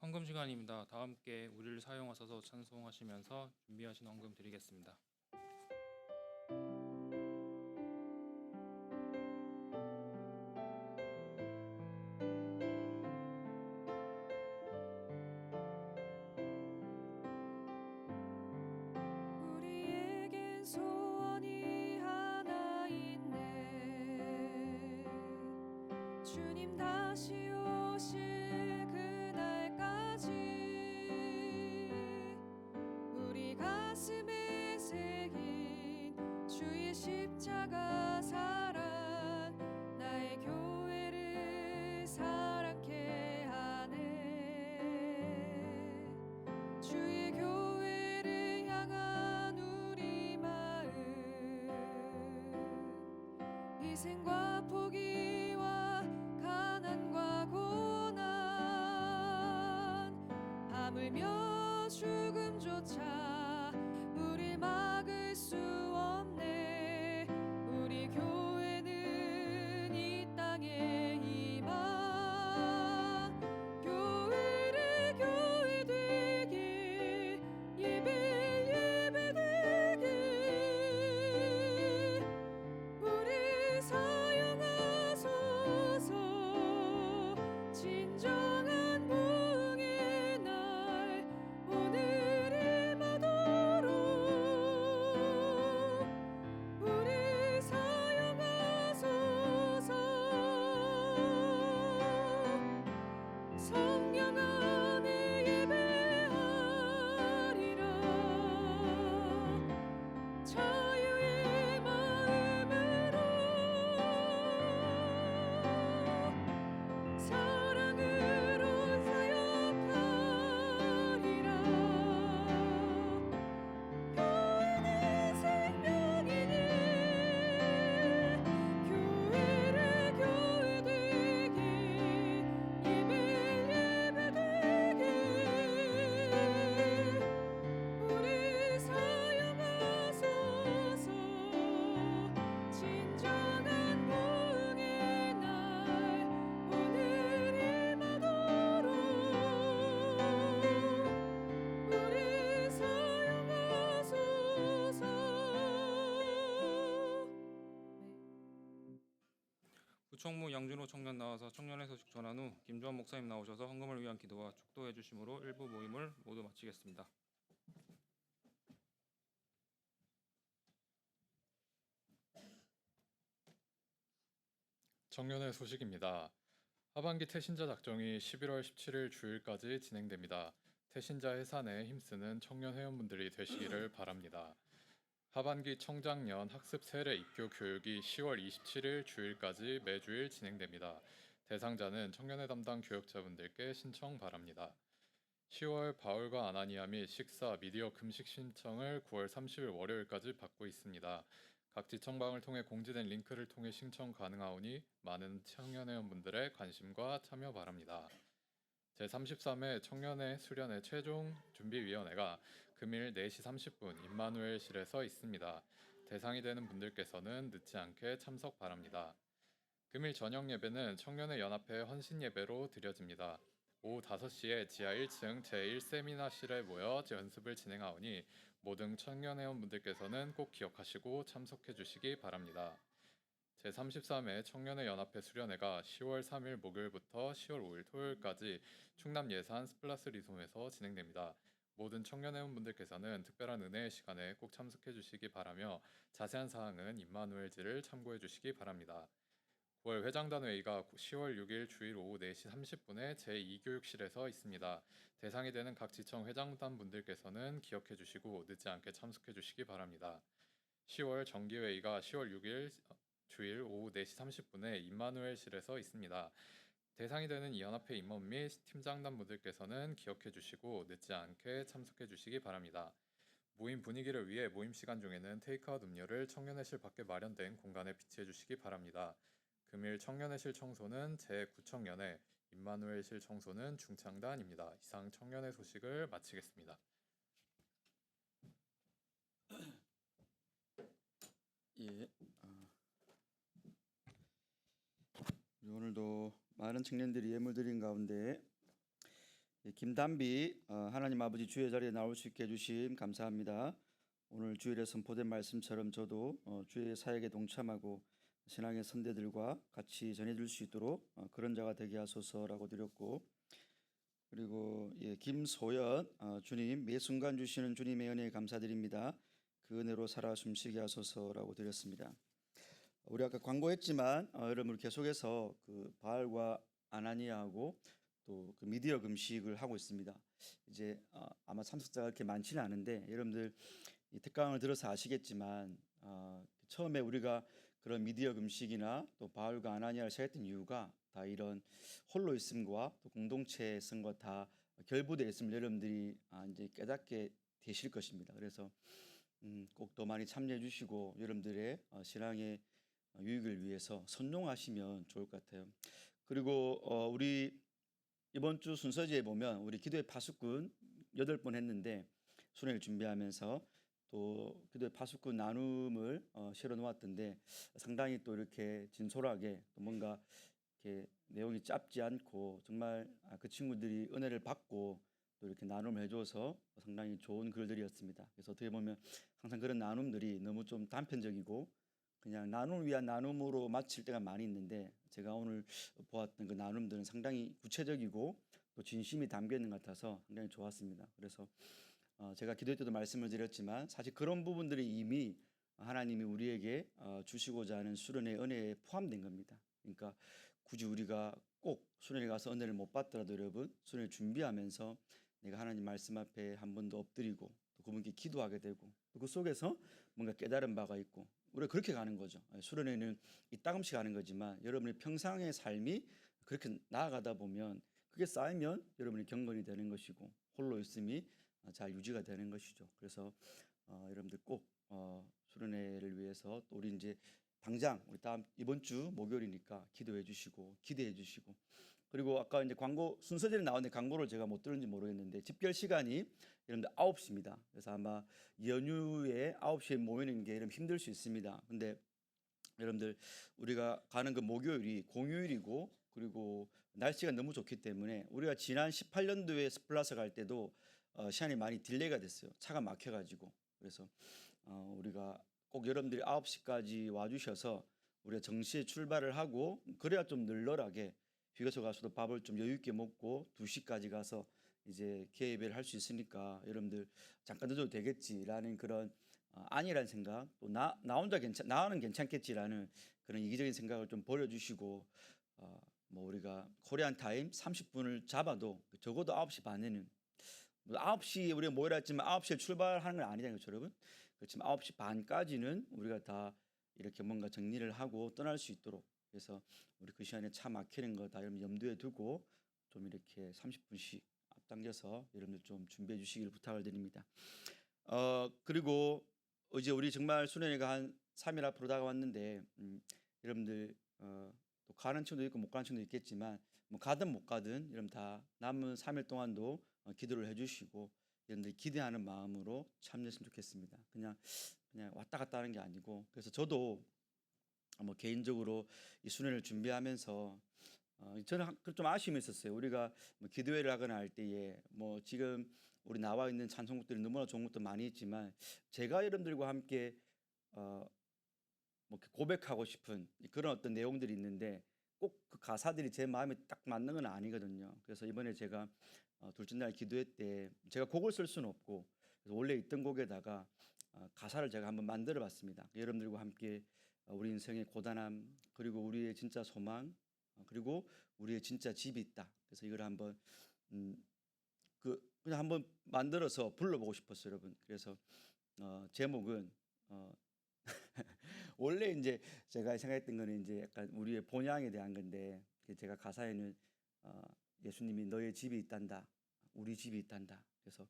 헌금 시간입니다. 다 함께 우리를 사용하셔서 찬송하시면서 준비하신 헌금 드리겠습니다. 우리에겐 소원이 하나 있네 주님 다시 오실 그날까지 우리 가슴에 새긴 주의 십자가 사랑 나의 교회를 사랑케 하네 주의 교회를 향한 우리 마음 희생과 포기와 가난과 고난 하물며 죽음조차 우릴 막을 수 없네 우리 교회는 이 땅의 희망 교회를 교회 되길 예배 되길 우리 사용하소서 진정한 부흥의 날 오늘이 마도록 구청무 양준호 청년 나와서 청년의 소식 전한 후 김주환 목사님 나오셔서 헌금을 위한 기도와 축도해 주심으로 일부 모임을 모두 마치겠습니다. 청년의 소식입니다. 하반기 태신자 작정이 11월 17일 주일까지 진행됩니다. 태신자 해산에 힘쓰는 청년 회원분들이 되시기를 바랍니다. 하반기 청장년 학습 세례 입교 교육이 10월 27일 주일까지 매주일 진행됩니다. 대상자는 청년회 담당 교역자분들께 신청 바랍니다. 10월 바울과 아나니아 및 식사 미디어 금식 신청을 9월 30일 월요일까지 받고 있습니다. 각 지청방을 통해 공지된 링크를 통해 신청 가능하오니 많은 청년회원분들의 관심과 참여 바랍니다. 제33회 청년회 수련회 최종 준비위원회가 금일 4시 30분 임마누엘실에서 있습니다. 대상이 되는 분들께서는 늦지 않게 참석 바랍니다. 금일 저녁 예배는 청년회 연합회 헌신 예배로 드려집니다. 오후 5시에 지하 1층 제1세미나실에 모여 연습을 진행하오니 모든 청년회원분들께서는 꼭 기억하시고 참석해 주시기 바랍니다. 제33회 청년회 연합회 수련회가 10월 3일 목요일부터 10월 5일 토요일까지 충남 예산 스플라스 리솜에서 진행됩니다. 모든 청년회원분들께서는 특별한 은혜의 시간에 꼭 참석해 주시기 바라며 자세한 사항은 임마누엘지를 참고해 주시기 바랍니다. 9월 회장단 회의가 10월 6일 주일 오후 4시 30분에 제2교육실에서 있습니다. 대상이 되는 각 지청 회장단 분들께서는 기억해 주시고 늦지 않게 참석해 주시기 바랍니다. 10월 정기회의가 10월 6일 주일 오후 4시 30분에 임마누엘실에서 있습니다. 대상이 되는 이 연합회 임원 및 팀장단 분들께서는 기억해 주시고 늦지 않게 참석해 주시기 바랍니다. 모임 분위기를 위해 모임 시간 중에는 테이크아웃 음료를 청년회실 밖에 마련된 공간에 비치해 주시기 바랍니다. 금일 청년회실 청소는 제9청년회, 임마누엘실 청소는 중창단입니다. 이상 청년회 소식을 마치겠습니다. 예. 오늘도 많은 청년들이 예물 드린 가운데 김단비 하나님 아버지 주의 자리에 나올 수 있게 해주심 감사합니다. 오늘 주일에 선포된 말씀처럼 저도 주의 사역에 동참하고 신앙의 선대들과 같이 전해줄 수 있도록 그런 자가 되게 하소서라고 드렸고, 그리고 김소연 주님 매 순간 주시는 주님의 은혜에 감사드립니다. 그 은혜로 살아 숨쉬게 하소서라고 드렸습니다. 우리 아까 광고했지만 여러분 계속해서 그 바알과 아나니아하고 또 그 미디어 금식을 하고 있습니다. 이제 아마 참석자가 그렇게 많지는 않은데 여러분들 이 특강을 들어서 아시겠지만 처음에 우리가 그런 미디어 금식이나 또 바울과 아나니아를 시작했던 이유가 다 이런 홀로 있음과 또 공동체성과 다 결부되어 있음을 여러분들이 이제 깨닫게 되실 것입니다. 그래서 꼭 더 많이 참여해 주시고 여러분들의 신앙의 유익을 위해서 선용하시면 좋을 것 같아요. 그리고 우리 이번 주 순서지에 보면 우리 기도의 파수꾼 8번 했는데 수련회를 준비하면서 또 기도의 파수꾼 나눔을 실어 놓았던데 상당히 또 이렇게 진솔하게 또 뭔가 이렇게 내용이 짧지 않고 정말 그 친구들이 은혜를 받고 또 이렇게 나눔을 해줘서 상당히 좋은 글들이었습니다. 그래서 어떻게 보면 항상 그런 나눔들이 너무 좀 단편적이고 그냥 나눔을 위한 나눔으로 마칠 때가 많이 있는데 제가 오늘 보았던 그 나눔들은 상당히 구체적이고 또 진심이 담겨 있는 것 같아서 상당히 좋았습니다. 그래서 제가 기도회 때도 말씀을 드렸지만 사실 그런 부분들이 이미 하나님이 우리에게 주시고자 하는 수련의 은혜에 포함된 겁니다. 그러니까 굳이 우리가 꼭 수련회 가서 은혜를 못 받더라도 여러분 수련회 준비하면서 내가 하나님 말씀 앞에 한 번 더 엎드리고 또 그분께 기도하게 되고 또 그 속에서 뭔가 깨달은 바가 있고 우리가 그렇게 가는 거죠. 수련회는 이따금씩 가는 거지만 여러분의 평상의 삶이 그렇게 나아가다 보면 그게 쌓이면 여러분이 경건이 되는 것이고 홀로 있음이 잘 유지가 되는 것이죠. 그래서 여러분들 꼭 수련회를 위해서 또 우리 이제 당장 우리 다음 이번 주 목요일이니까 기도해 주시고 기대해 주시고, 그리고 아까 이제 광고 순서대로 나왔는데 광고를 제가 못 들은지 모르겠는데 집결 시간이 여러분들 9시입니다. 그래서 아마 연휴에 9시에 모이는 게 좀 힘들 수 있습니다. 근데 여러분들 우리가 가는 그 목요일이 공휴일이고 그리고 날씨가 너무 좋기 때문에 우리가 지난 18년도에 스플라스 갈 때도 시간이 많이 딜레이가 됐어요. 차가 막혀가지고. 그래서 우리가 꼭 여러분들이 9시까지 와주셔서 우리가 정시에 출발을 하고 그래야 좀 널널하게 휴게소 가서도 밥을 좀 여유 있게 먹고 2시까지 가서 이제 개회를 할 수 있으니까 여러분들 잠깐 늦어도 되겠지라는 그런 아니라는 생각, 또 나 혼자 나는 괜찮겠지라는 그런 이기적인 생각을 좀 버려주시고 뭐 우리가 코리안 타임 30분을 잡아도 적어도 9시 반에는 9시 우리가 모이라 했지만 9시에 출발하는 건 아니잖아요, 여러분. 그렇지만 9시 반까지는 우리가 다 이렇게 뭔가 정리를 하고 떠날 수 있도록, 그래서 우리 그 시간에 차 막히는 거 다 여러분 염두에 두고 좀 이렇게 30분씩 앞당겨서 여러분들 좀 준비해 주시길 부탁을 드립니다. 그리고 이제 우리 정말 수련회가 한 3일 앞으로 다가왔는데 여러분들 또 가는 친구도 있고 못 가는 친구도 있겠지만 뭐 가든 못 가든 여러분 다 남은 3일 동안도 기도를 해주시고 여러분들 기대하는 마음으로 참여했으면 좋겠습니다. 그냥 왔다 갔다 하는 게 아니고, 그래서 저도 뭐 개인적으로 이 수련회를 준비하면서 저는 좀 아쉬움이 있었어요. 우리가 뭐 기도회를 하거나 할 때에 뭐 지금 우리 나와 있는 찬송곡들이 너무나 좋은 것도 많이 있지만 제가 여러분들과 함께 뭐 고백하고 싶은 그런 어떤 내용들이 있는데 꼭 그 가사들이 제 마음에 딱 맞는 건 아니거든요. 그래서 이번에 제가 둘째 날 기도회 때 제가 곡을 쓸 수는 없고 그래서 원래 있던 곡에다가 가사를 제가 한번 만들어 봤습니다. 여러분들과 함께 우리 인생의 고단함, 그리고 우리의 진짜 소망, 그리고 우리의 진짜 집이 있다. 그래서 이걸 한번 그냥 한번 만들어서 불러보고 싶었어요, 여러분. 그래서 제목은 원래 이제 제가 생각했던 거는 이제 약간 우리의 본향에 대한 건데, 제가 가사에는 예수님이 너의 집이 있단다, 우리 집이 있단다. 그래서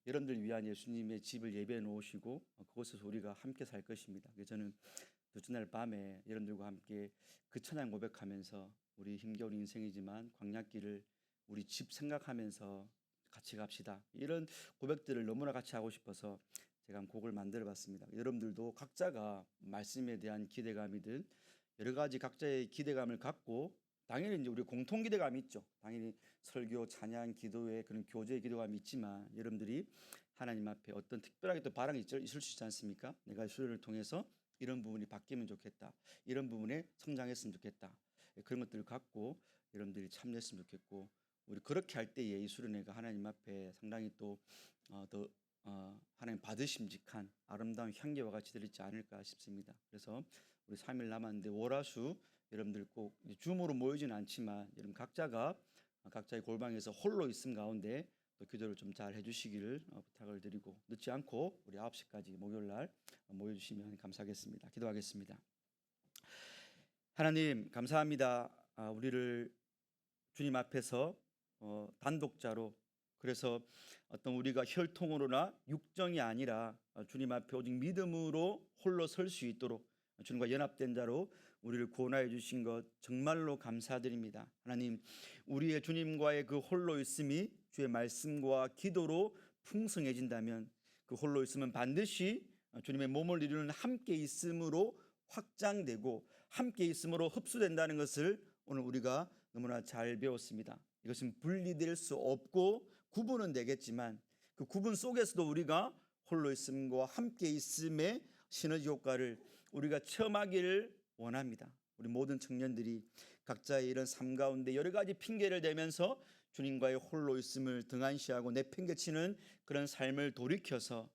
여러분들 위한 예수님의 집을 예배해 놓으시고 그곳에서 우리가 함께 살 것입니다. 그래서 저는 둘째 날 밤에 여러분들과 함께 그 찬양 고백하면서 우리 힘겨운 인생이지만 광야길을 우리 집 생각하면서 같이 갑시다, 이런 고백들을 너무나 같이 하고 싶어서 제가 한 곡을 만들어 봤습니다. 여러분들도 각자가 말씀에 대한 기대감이든 여러 가지 각자의 기대감을 갖고, 당연히 이제 우리 공통 기대감이 있죠. 당연히 설교, 찬양, 기도회, 그런 교제의 기대감이 있지만 여러분들이 하나님 앞에 어떤 특별하게 또 바람이 있을 수 있지 않습니까? 내가 수련을 통해서 이런 부분이 바뀌면 좋겠다, 이런 부분에 성장했으면 좋겠다, 그런 것들을 갖고 여러분들이 참여했으면 좋겠고, 우리 그렇게 할 때에 이 수련회가 하나님 앞에 상당히 또 더 하나님 받으심직한 아름다운 향기와 같이 들리지 않을까 싶습니다. 그래서 우리 3일 남았는데 월화수 여러분들 꼭 줌으로 모이지는 않지만 여러분 각자가 각자의 골방에서 홀로 있음 가운데 또 기도를 좀 잘 해주시기를 부탁을 드리고, 늦지 않고 우리 9시까지 목요일 날 모여주시면 감사하겠습니다. 기도하겠습니다. 하나님 감사합니다. 우리를 주님 앞에서 단독자로, 그래서 어떤 우리가 혈통으로나 육정이 아니라 주님 앞에 오직 믿음으로 홀로 설 수 있도록 주님과 연합된 자로 우리를 구원하여 주신 것 정말로 감사드립니다. 하나님, 우리의 주님과의 그 홀로 있음이 주의 말씀과 기도로 풍성해진다면 그 홀로 있음은 반드시 주님의 몸을 이루는 함께 있음으로 확장되고 함께 있음으로 흡수된다는 것을 오늘 우리가 너무나 잘 배웠습니다. 이것은 분리될 수 없고 구분은 되겠지만 그 구분 속에서도 우리가 홀로 있음과 함께 있음의 시너지 효과를 우리가 체험하기를 원합니다. 우리 모든 청년들이 각자의 이런 삶 가운데 여러 가지 핑계를 대면서 주님과의 홀로 있음을 등한시하고 내팽개치는 그런 삶을 돌이켜서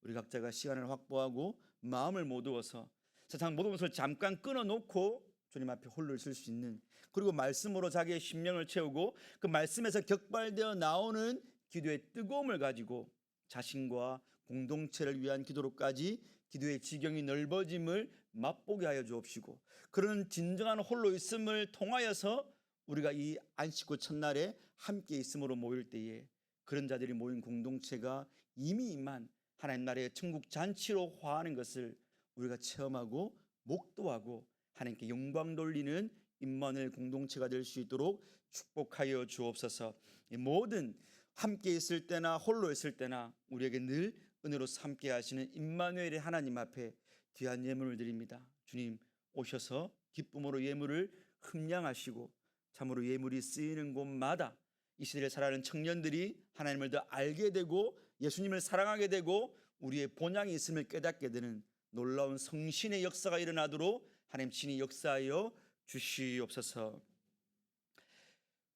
우리 각자가 시간을 확보하고 마음을 모두어서 세상 모든 것을 잠깐 끊어놓고 주님 앞에 홀로 있을 수 있는, 그리고 말씀으로 자기의 심령을 채우고 그 말씀에서 격발되어 나오는 기도의 뜨거움을 가지고 자신과 공동체를 위한 기도로까지 기도의 지경이 넓어짐을 맛보게 하여 주옵시고, 그런 진정한 홀로 있음을 통하여서 우리가 이 안식 후 첫날에 함께 있음으로 모일 때에 그런 자들이 모인 공동체가 이미 임한 하나님 나라의 천국 잔치로 화하는 것을 우리가 체험하고 목도하고 하나님께 영광 돌리는 임마누엘 공동체가 될 수 있도록 축복하여 주옵소서. 모든 함께 있을 때나 홀로 있을 때나 우리에게 늘 은혜로서 함께 하시는 임마누엘의 하나님 앞에 귀한 예물을 드립니다. 주님 오셔서 기쁨으로 예물을 흠량하시고 참으로 예물이 쓰이는 곳마다 이 시대를 살아가는 청년들이 하나님을 더 알게 되고 예수님을 사랑하게 되고 우리의 본향이 있음을 깨닫게 되는 놀라운 성신의 역사가 일어나도록 하나님 친히 역사하여 주시옵소서.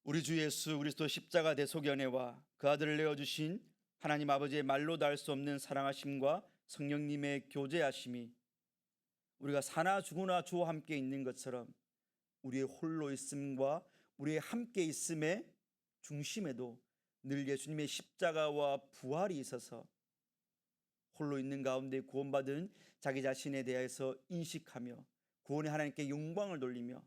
우리 주 예수 그리스도 십자가 대속연회와 그 아들을 내어주신 하나님 아버지의 말로 다 할 수 없는 사랑하심과 성령님의 교제하심이 우리가 사나 죽으나 주와 함께 있는 것처럼 우리의 홀로 있음과 우리의 함께 있음의 중심에도 늘 예수님의 십자가와 부활이 있어서 홀로 있는 가운데 구원받은 자기 자신에 대해서 인식하며 구원의 하나님께 영광을 돌리며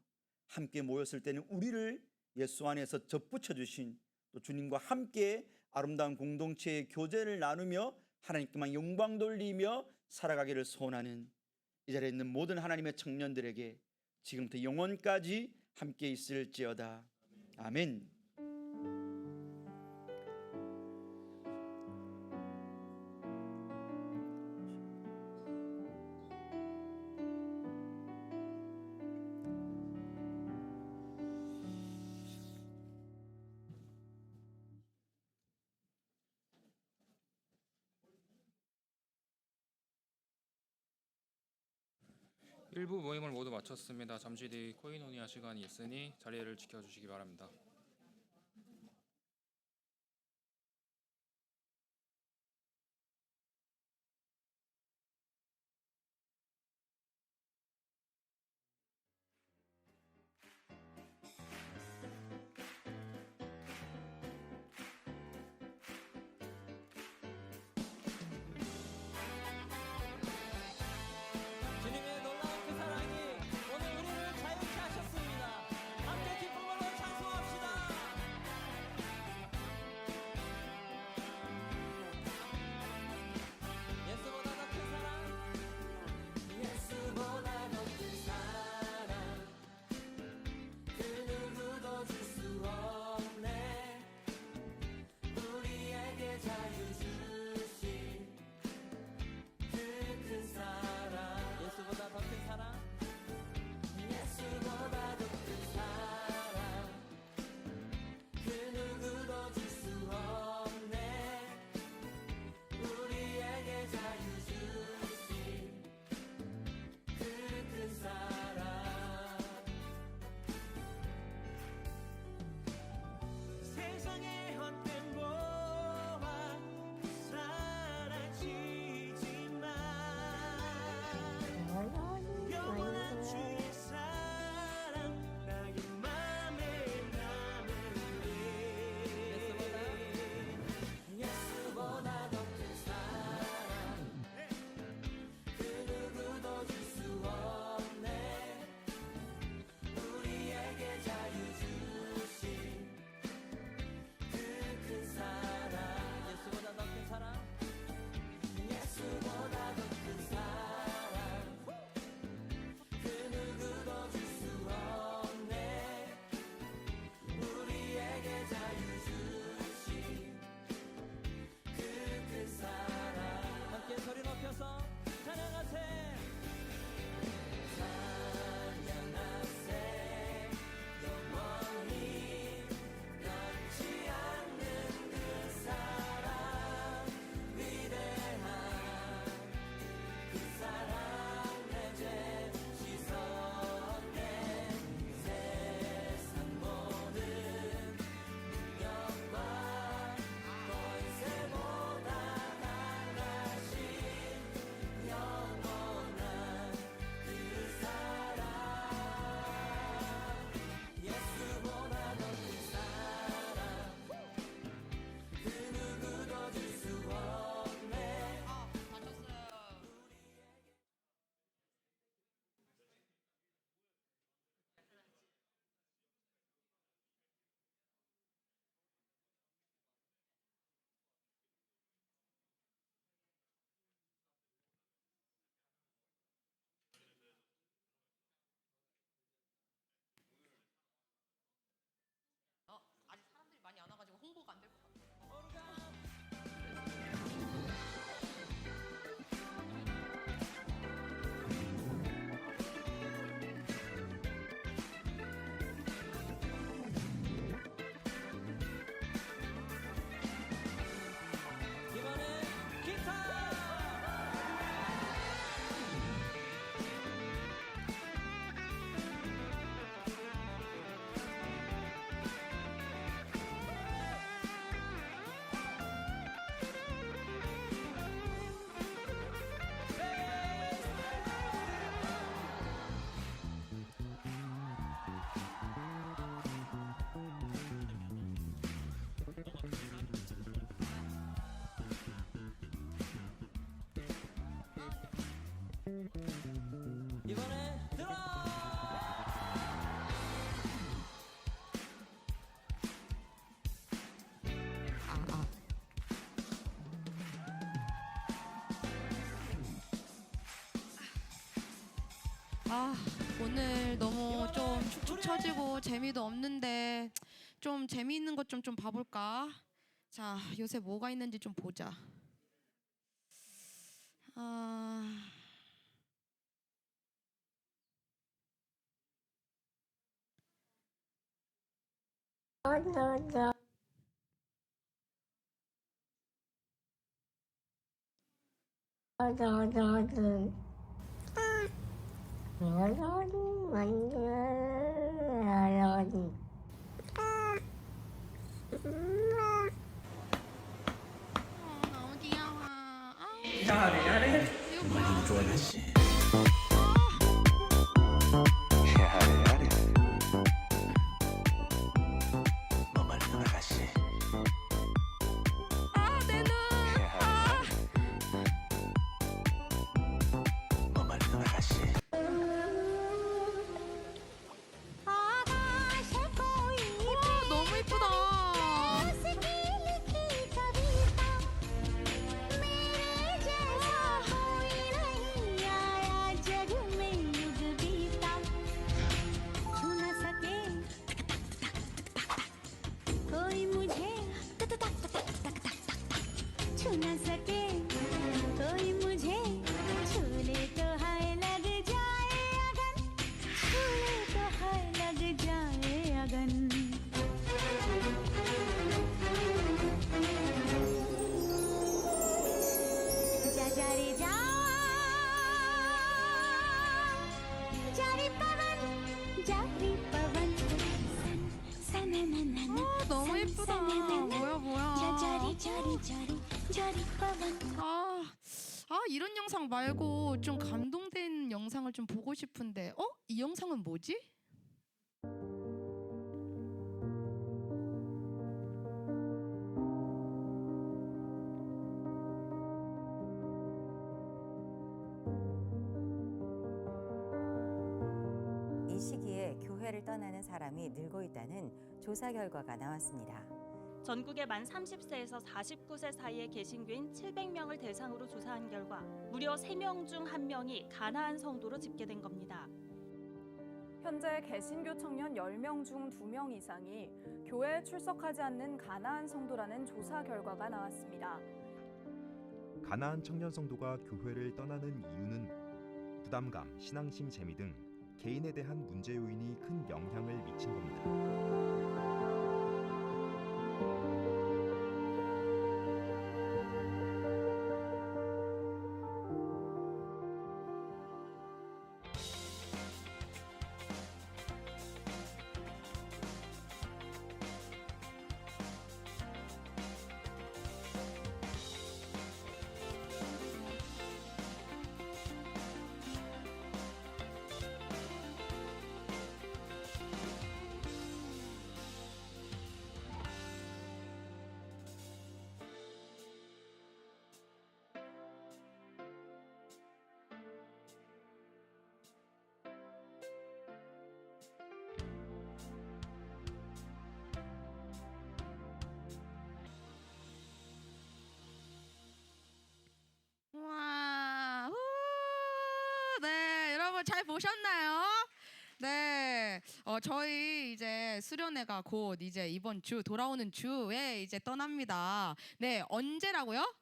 함께 모였을 때는 우리를 예수 안에서 접붙여 주신 또 주님과 함께 아름다운 공동체의 교제를 나누며 하나님께만 영광 돌리며 살아가기를 소원하는 이 자리에 있는 모든 하나님의 청년들에게 지금부터 영원까지 함께 있을지어다. 아멘. 일부 모임을 모두 마쳤습니다. 잠시 뒤 코이노니아 시간이 있으니 자리를 지켜주시기 바랍니다. 주님의 놀라운 그 사랑이 오늘 우리를 자유케 하셨습니다. 함께 기쁨으로 찬송합시다. 아, 오늘 너무 좀 축축 처지고 재미도 없는데 좀 재미있는 것 좀 봐볼까? 자, 요새 뭐가 있는지 좀 보자. 아, 너무 귀여워. 야래 야래 이거 뭐야? 좋아하시 아, 내 눈. 아, 너무 이쁘다. छू न सके कोई मुझे छू ले तो हाय लग जाए अगन छू ले तो हाय लग जाए अगन जा जा रे जा जा रे पवन सन सनननन 너무 이쁘다. 뭐야? 자리 자리 자리 자리 पवन 이런 영상 말고 좀 감동된 영상을 좀 보고 싶은데, 이 영상은 뭐지? 이 시기에 교회를 떠나는 사람이 늘고 있다는 조사 결과가 나왔습니다. 전국의 만 30세에서 49세 사이의 개신교인 700명을 대상으로 조사한 결과 무려 3명 중 1명이 가나안 성도로 집계된 겁니다. 현재 개신교 청년 10명 중 2명 이상이 교회에 출석하지 않는 가나안 성도라는 조사 결과가 나왔습니다. 가나안 청년 성도가 교회를 떠나는 이유는 부담감, 신앙심 재미 등 개인에 대한 문제 요인이 큰 영향을 미친 겁니다. 와, 네, 여러분 잘 보셨나요? 네, 저희 이제 수련회가 곧 이제 이번 주 돌아오는 주에 이제 떠납니다. 네, 언제라고요?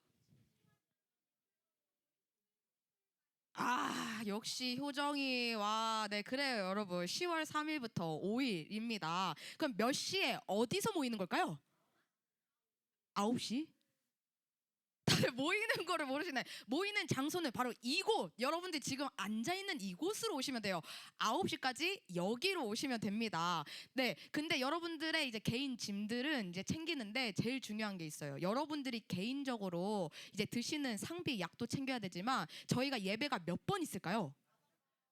역시 효정이 와, 네, 그래요, 여러분. 10월 3일부터 5일입니다. 그럼 몇 시에 어디서 모이는 걸까요? 9시? 다들 모이는 거를 모르시네. 모이는 장소는 바로 이곳. 여러분들 지금 앉아있는 이곳으로 오시면 돼요. 9시까지 여기로 오시면 됩니다. 네, 근데 여러분들의 이제 개인 짐들은 이제 챙기는데 제일 중요한 게 있어요. 여러분들이 개인적으로 이제 드시는 상비 약도 챙겨야 되지만 저희가 예배가 몇 번 있을까요?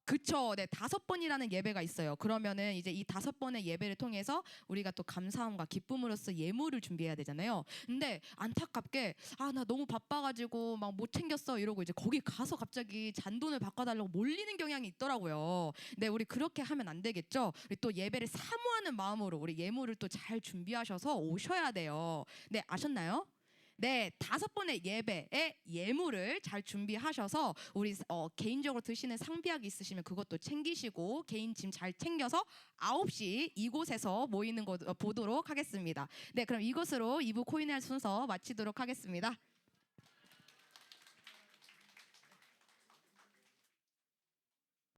그쵸, 네, 5번이라는 예배가 있어요. 그러면은 이제 이 5번의 예배를 통해서 우리가 또 감사함과 기쁨으로써 예물을 준비해야 되잖아요. 근데 안타깝게 나 너무 바빠가지고 막 못 챙겼어 이러고 이제 거기 가서 갑자기 잔돈을 바꿔달라고 몰리는 경향이 있더라고요. 네, 우리 그렇게 하면 안 되겠죠. 우리 또 예배를 사모하는 마음으로 우리 예물을 또 잘 준비하셔서 오셔야 돼요. 네, 아셨나요? 네, 5번의 예배의 예물을 잘 준비하셔서 우리 개인적으로 드시는 상비약이 있으시면 그것도 챙기시고 개인 짐 잘 챙겨서 9시 이곳에서 모이는 거 보도록 하겠습니다. 네, 그럼 이것으로 2부 코인의 순서 마치도록 하겠습니다.